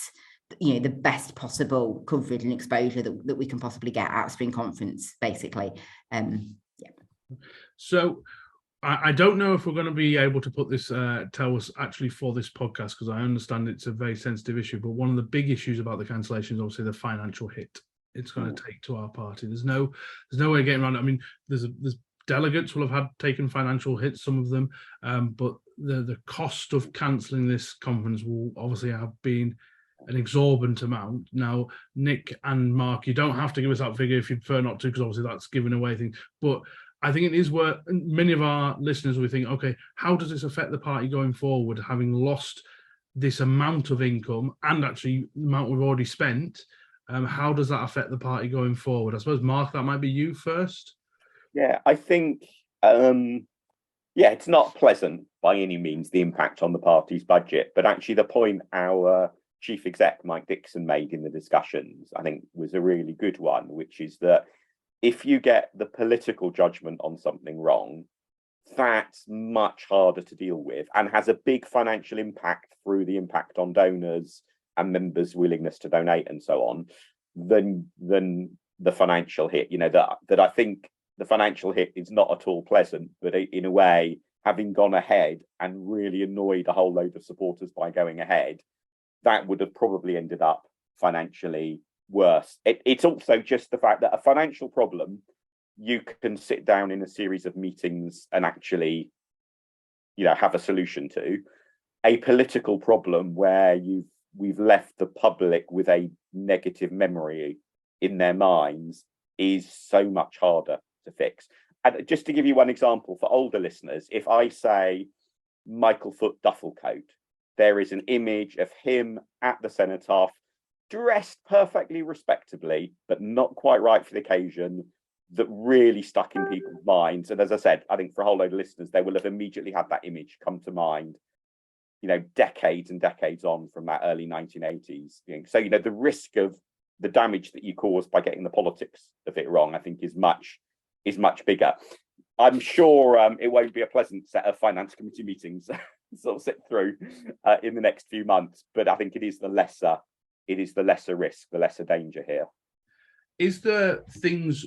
you know, the best possible coverage and exposure that we can possibly get at spring conference, basically. So I don't know if we're going to be able to put this tell us actually for this podcast, because I understand it's a very sensitive issue, but one of the big issues about the cancellation is obviously the financial hit it's going to take to our party. There's no way of getting around it. I mean, there's delegates will have taken financial hits, some of them, but the cost of cancelling this conference will obviously have been an exorbitant amount. Now, Nick and Mark, you don't have to give us that figure if you prefer not to, because obviously that's giving away things, but I think it is where many of our listeners will think, okay, how does this affect the party going forward, having lost this amount of income and actually the amount we've already spent? How does that affect the party going forward? I suppose, Mark, that might be you first. Yeah, I think, it's not pleasant by any means, the impact on the party's budget, but actually the point our chief exec, Mike Dixon, made in the discussions, I think was a really good one, which is that if you get the political judgment on something wrong, that's much harder to deal with and has a big financial impact through the impact on donors and members' willingness to donate and so on, than the financial hit. You know, that I think the financial hit is not at all pleasant, but in a way, having gone ahead and really annoyed a whole load of supporters by going ahead, that would have probably ended up financially worse. It's also just the fact that a financial problem you can sit down in a series of meetings and actually, you know, have a solution to. A political problem where we've left the public with a negative memory in their minds is so much harder to fix. And just to give you one example for older listeners, if I say Michael Foot duffel coat, there is an image of him at the cenotaph, dressed perfectly respectably, but not quite right for the occasion, that really stuck in people's minds. And as I said, I think for a whole load of listeners, they will have immediately had that image come to mind, you know, decades and decades on from that early 1980s. So, you know, the risk of the damage that you cause by getting the politics of it wrong, I think is much bigger. I'm sure it won't be a pleasant set of finance committee meetings sort of sit through in the next few months, but I think it is the lesser risk, the lesser danger here. Is there things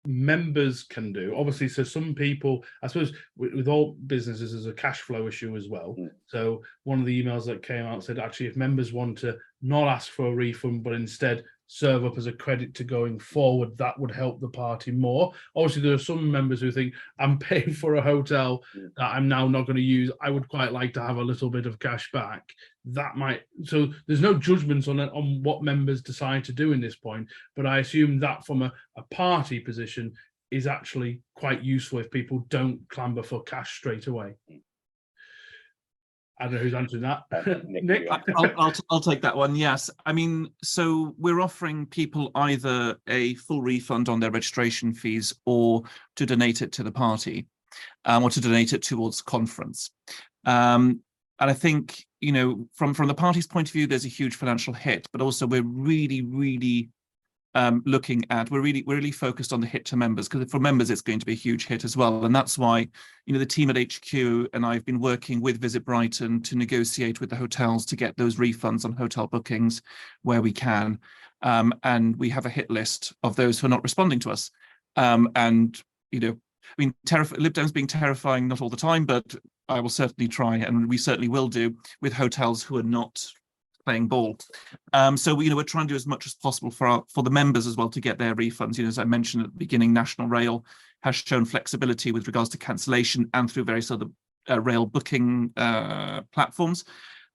members can do? Obviously, so some people, I suppose with all businesses, there's a cash flow issue as well. So one of the emails that came out said, actually, if members want to not ask for a refund, but instead serve up as a credit to going forward, that would help the party more. Obviously, there are some members who think, I'm paying for a hotel that I'm now not going to use. I would quite like to have a little bit of cash back. That might, so there's no judgments on what members decide to do in this point, but I assume that from a party position is actually quite useful if people don't clamber for cash straight away. I don't know who's answering that. Nick? I'll take that one. Yes. I mean, so we're offering people either a full refund on their registration fees or to donate it to the party, or to donate it towards conference. And I think, you know, from the party's point of view, there's a huge financial hit, but also we're really we're really focused on the hit to members, because for members it's going to be a huge hit as well. And that's why, you know, the team at HQ and I've been working with Visit Brighton to negotiate with the hotels to get those refunds on hotel bookings where we can, and we have a hit list of those who are not responding to us. And, you know, I mean, Lib Dem's being terrifying not all the time, but I will certainly try, and we certainly will do, with hotels who are not playing ball. So, you know, we're trying to do as much as possible for the members as well to get their refunds. You know, as I mentioned at the beginning, National Rail has shown flexibility with regards to cancellation and through various other rail booking platforms.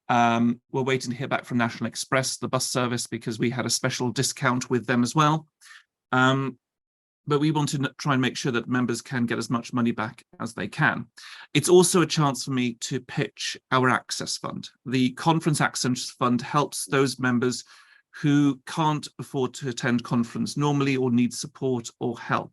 We're waiting to hear back from National Express, the bus service, because we had a special discount with them as well. But we want to try and make sure that members can get as much money back as they can. It's also a chance for me to pitch our Access Fund. The Conference Access Fund helps those members who can't afford to attend conference normally or need support or help.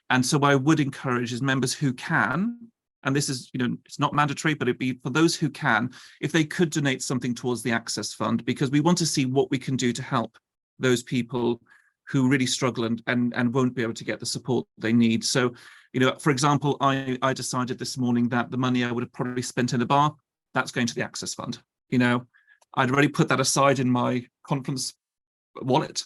And so what I would encourage is members who can, and this is, it's not mandatory, but it'd be for those who can, if they could donate something towards the Access Fund, because we want to see what we can do to help those people who really struggle and won't be able to get the support they need. So, for example, I decided this morning that the money I would have probably spent in a bar, that's going to the Access Fund. I'd already put that aside in my conference wallet,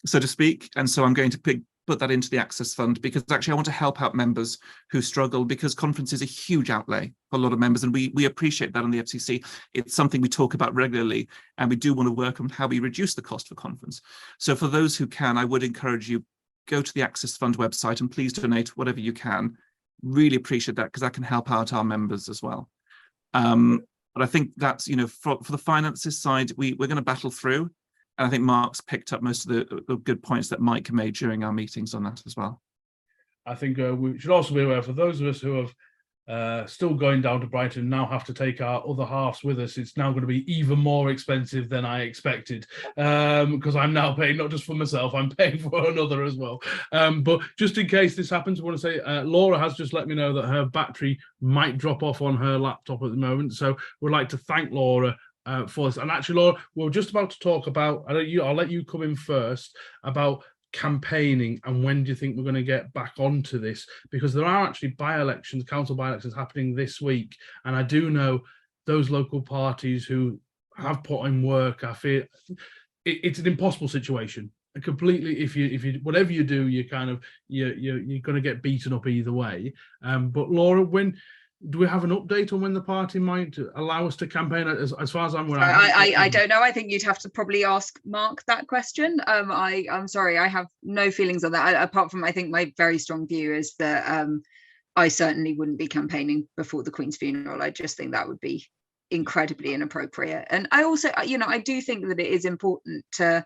so to speak. And so I'm going to put that into the Access Fund, because actually I want to help out members who struggle, because conference is a huge outlay for a lot of members, and we appreciate that on the FCC. It's something we talk about regularly, and we do want to work on how we reduce the cost for conference. So for those who can, I would encourage you, go to the Access Fund website and please donate whatever you can. Really appreciate that, because that can help out our members as well. But I think that's, for the finances side, we're going to battle through. And I think Mark's picked up most of the good points that Mike made during our meetings on that as well. I think we should also be aware, for those of us who have still going down to Brighton, now have to take our other halves with us, it's now going to be even more expensive than I expected, because I'm now paying not just for myself, I'm paying for another as well. But just in case this happens, I want to say Laura has just let me know that her battery might drop off on her laptop at the moment. So we'd like to thank Laura for this. And actually, Laura, we're just about to talk about, I'll let you come in first, about campaigning and when do you think we're going to get back onto this, because there are actually by-elections, council by-elections happening this week, and I do know those local parties who have put in work. I feel it's an impossible situation completely. If you whatever you do, you're going to get beaten up either way. But Laura, do we have an update on when the party might allow us to campaign? As far as I'm aware, I don't know. I think you'd have to probably ask Mark that question. I'm sorry, I have no feelings on that. Apart from, I think my very strong view is that I certainly wouldn't be campaigning before the Queen's funeral. I just think that would be incredibly inappropriate. And I also, I do think that it is important to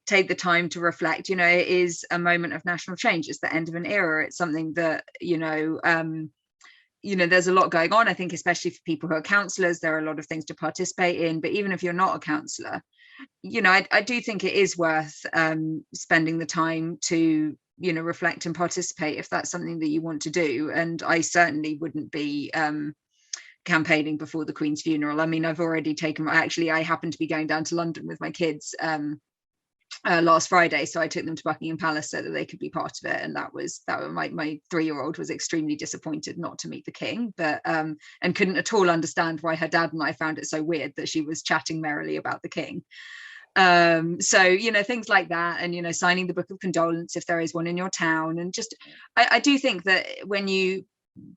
take the time to reflect. It is a moment of national change. It's the end of an era. It's something that, there's a lot going on. I think, especially for people who are councillors, there are a lot of things to participate in. But even if you're not a councillor, I do think it is worth spending the time to, reflect and participate if that's something that you want to do. And I certainly wouldn't be campaigning before the Queen's funeral. I mean, I've already I happen to be going down to London with my kids last Friday, so I took them to Buckingham Palace so that they could be part of it, and that was my 3-year-old was extremely disappointed not to meet the King, but and couldn't at all understand why her dad and I found it so weird that she was chatting merrily about the King. So things like that, and signing the book of condolence if there is one in your town. And just I do think that when you,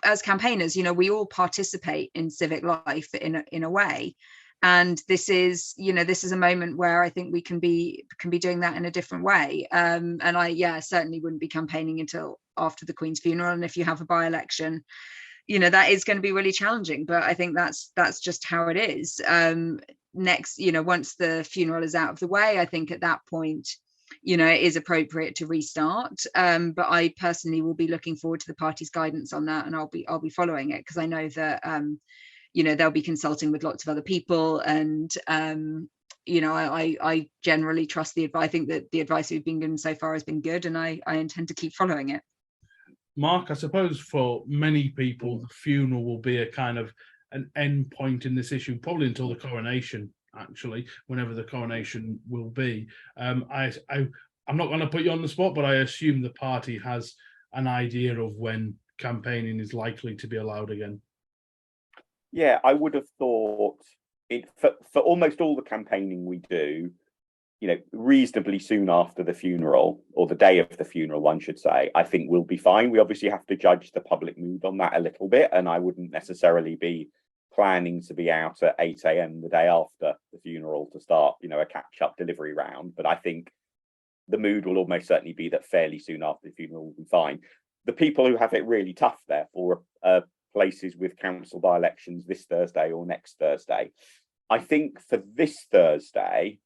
as campaigners, we all participate in civic life in a way. And this is a moment where I think we can be doing that in a different way. And I certainly wouldn't be campaigning until after the Queen's funeral. And if you have a by-election, that is going to be really challenging. But I think that's just how it is. Next, once the funeral is out of the way, I think at that point, it is appropriate to restart. But I personally will be looking forward to the party's guidance on that, and I'll be following it, because I know that they'll be consulting with lots of other people, and I generally trust the advice. I think that the advice we've been given so far has been good, and I intend to keep following it. Mark, I suppose for many people, the funeral will be a kind of an end point in this issue, probably until the coronation, actually, whenever the coronation will be. I'm not going to put you on the spot, but I assume the party has an idea of when campaigning is likely to be allowed again. Yeah, I would have thought for almost all the campaigning we do, reasonably soon after the funeral, or the day of the funeral, one should say, I think we'll be fine. We obviously have to judge the public mood on that a little bit, and I wouldn't necessarily be planning to be out at 8 a.m. the day after the funeral to start, a catch-up delivery round. But I think the mood will almost certainly be that fairly soon after the funeral will be fine. The people who have it really tough, therefore, places with council by-elections this Thursday or next Thursday. I think for this Thursday,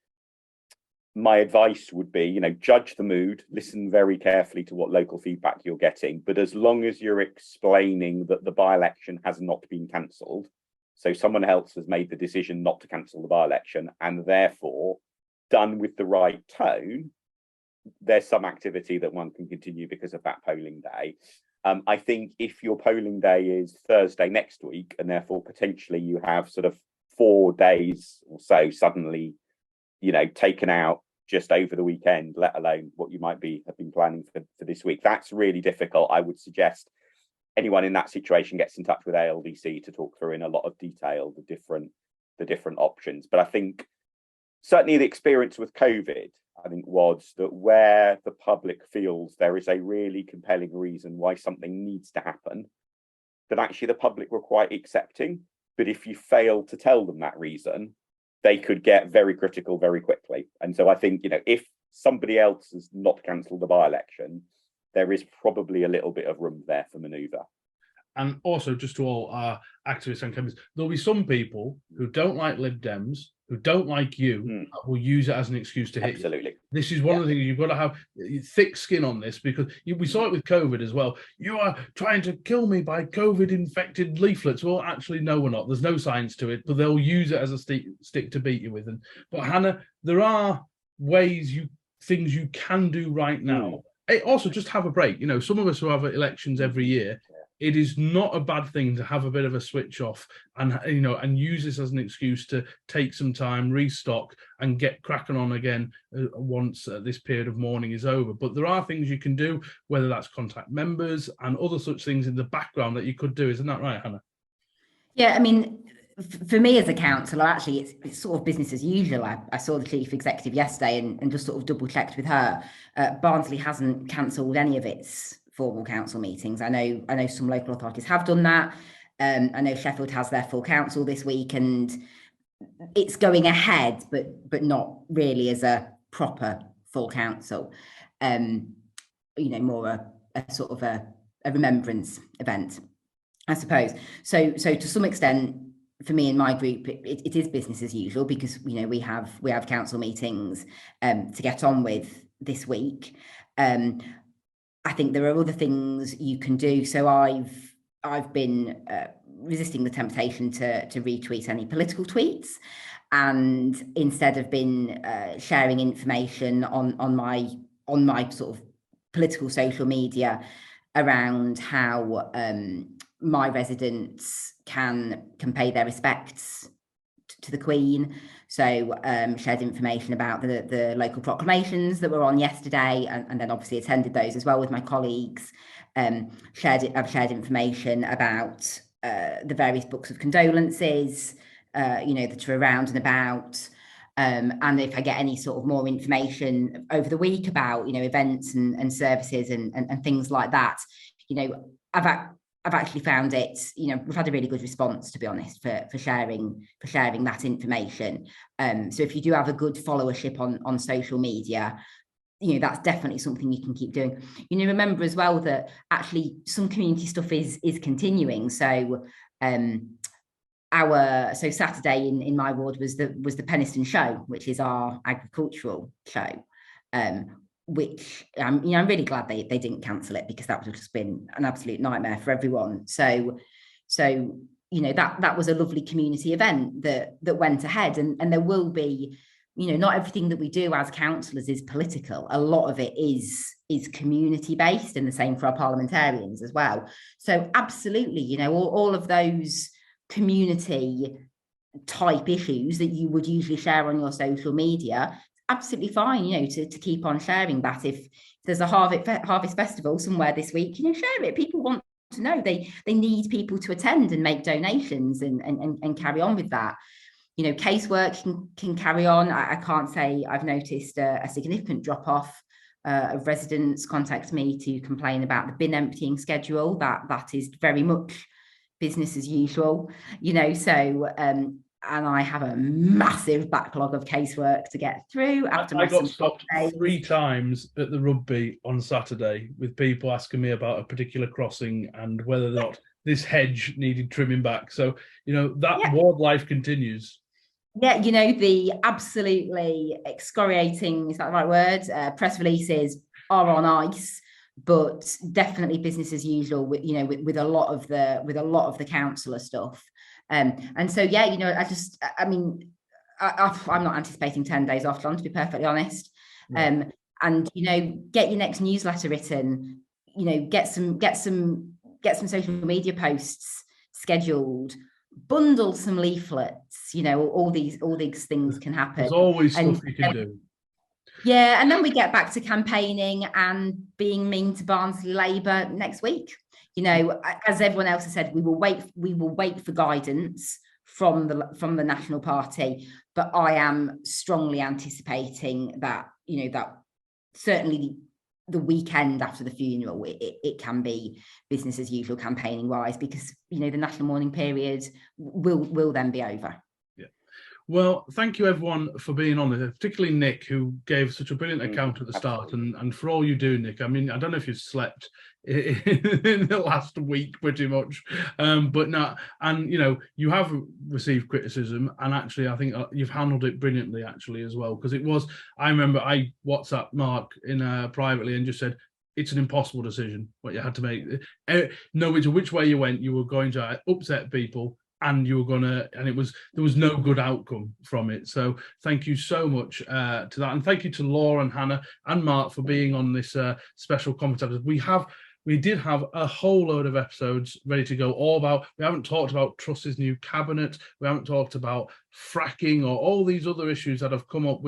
my advice would be, judge the mood, listen very carefully to what local feedback you're getting. But as long as you're explaining that the by-election has not been cancelled, so someone else has made the decision not to cancel the by-election and therefore done with the right tone, there's some activity that one can continue because of that polling day. I think if your polling day is Thursday next week, and therefore potentially you have sort of 4 days or so suddenly, taken out just over the weekend, let alone what you might have been planning for this week, that's really difficult. I would suggest anyone in that situation gets in touch with ALDC to talk through in a lot of detail the different options. But I think certainly the experience with COVID, I think, was that where the public feels there is a really compelling reason why something needs to happen, that actually the public were quite accepting. But if you fail to tell them that reason, they could get very critical very quickly. And so I think, if somebody else has not cancelled the by-election, there is probably a little bit of room there for manoeuvre. And also, just to all our activists and campaigners, there'll be some people who don't like Lib Dems, who don't like you, will use it as an excuse to hit Absolutely. you. This is one of the things you've got to have thick skin on this, because we saw it with COVID as well. You are trying to kill me by COVID-infected leaflets. Well, actually, no, we're not. There's no science to it, but they'll use it as a stick to beat you with. But Hannah, there are things you can do right now. Also, just have a break. Some of us who have elections every year, it is not a bad thing to have a bit of a switch off and use this as an excuse to take some time, restock, and get cracking on again once this period of mourning is over. But there are things you can do, whether that's contact members and other such things in the background that you could do. Isn't that right, Hannah? Yeah, I mean, for me as a councillor, actually, it's sort of business as usual. I saw the chief executive yesterday and just sort of double checked with her. Barnsley hasn't cancelled any of its formal council meetings. I know some local authorities have done that. I know Sheffield has their full council this week, and it's going ahead, but not really as a proper full council. More a sort of a remembrance event, I suppose. So to some extent, for me and my group, it is business as usual, because we have council meetings to get on with this week. I think there are other things you can do. So I've been resisting the temptation to retweet any political tweets, and instead have been sharing information on my sort of political social media around how my residents can pay their respects to the Queen. So shared information about the local proclamations that were on yesterday, and then obviously attended those as well with my colleagues. I've shared information about the various books of condolences, that are around and about. And if I get any sort of more information over the week about, events and services and things like that, I've actually found it, we've had a really good response, to be honest, for sharing that information. So if you do have a good followership on social media, that's definitely something you can keep doing. Remember as well that actually some community stuff is continuing. So Saturday in my ward was the Penistone Show, which is our agricultural show. Which I'm really glad they didn't cancel it, because that would have just been an absolute nightmare for everyone. So that was a lovely community event that went ahead, and there will be, not everything that we do as councillors is political. A lot of it is community based, and the same for our parliamentarians as well. So absolutely, all of those community type issues that you would usually share on your social media, absolutely fine, to keep on sharing that. If there's a harvest festival somewhere this week, share it. People want to know. They need people to attend and make donations and carry on with that. Casework can carry on. I can't say I've noticed a significant drop off of residents contact me to complain about the bin emptying schedule. That is very much business as usual, and I have a massive backlog of casework to get through. I got stopped 3 times at the rugby on Saturday with people asking me about a particular crossing and whether or not this hedge needed trimming back. So, ward life continues. Yeah, the absolutely excoriating, is that the right word? Press releases are on ice, but definitely business as usual with a lot of the councillor stuff. And so, yeah, I'm not anticipating 10 days off, John, to be perfectly honest. Yeah. And get your next newsletter written, get some social media posts scheduled, bundle some leaflets, all these things can happen. There's always stuff you can do. Yeah, and then we get back to campaigning and being mean to Barnsley Labour next week. As everyone else has said, we will wait for guidance from the National Party, but I am strongly anticipating that that certainly the weekend after the funeral it can be business as usual campaigning wise, because the national mourning period will then be over. Well, thank you everyone for being on there, particularly Nick, who gave such a brilliant account at the start, and for all you do, Nick. I mean, I don't know if you've slept in the last week pretty much, but no, and you have received criticism, and actually I think you've handled it brilliantly actually as well, because I remember I WhatsApped Mark in privately and just said, it's an impossible decision what you had to make. No matter which way you went, you were going to upset people, and there was no good outcome from it. So thank you so much to that, and thank you to Laura and Hannah and Mark for being on this special conference episode. We did have a whole load of episodes ready to go, we haven't talked about Truss's new cabinet, we haven't talked about fracking or all these other issues that have come up,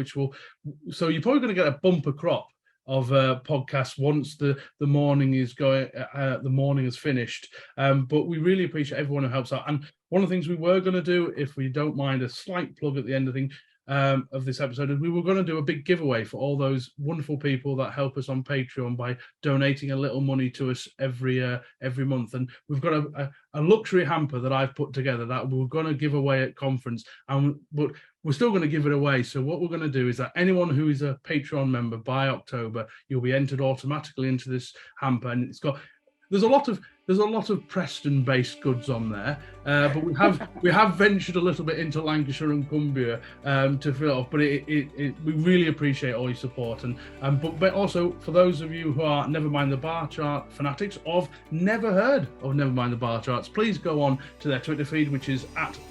so you're probably going to get a bumper crop of podcasts once the morning is going, the morning is finished. But we really appreciate everyone who helps out. And one of the things we were going to do, if we don't mind a slight plug at the end of this episode, is we were going to do a big giveaway for all those wonderful people that help us on Patreon by donating a little money to us every month. And we've got a luxury hamper that I've put together that we're going to give away at conference, but we're still going to give it away. So what we're going to do is that anyone who is a Patreon member by October, you'll be entered automatically into this hamper, and there's a lot of Preston-based goods on there, but we have ventured a little bit into Lancashire and Cumbria to fill it off. But we really appreciate all your support, and but also for those of you who are Never Mind the Bar Chart fanatics or never heard of Never Mind the Bar Charts, please go on to their Twitter feed, which is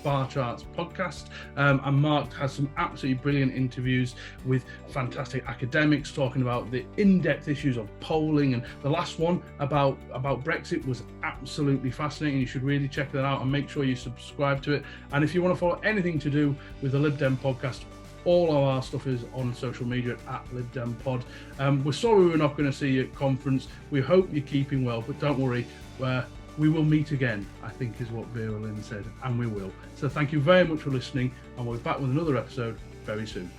@BarChartsPodcast, and Mark has some absolutely brilliant interviews with fantastic academics talking about the in-depth issues of polling, and the last one about Brexit was absolutely fascinating. You should really check that out and make sure you subscribe to it. And if you want to follow anything to do with the Lib Dem podcast, all of our stuff is on social media at Lib Dem Pod. We're sorry we're not going to see you at conference. We hope you're keeping well, but don't worry, we will meet again, I think is what Vera Lynn said, and we will. So thank you very much for listening, and we'll be back with another episode very soon.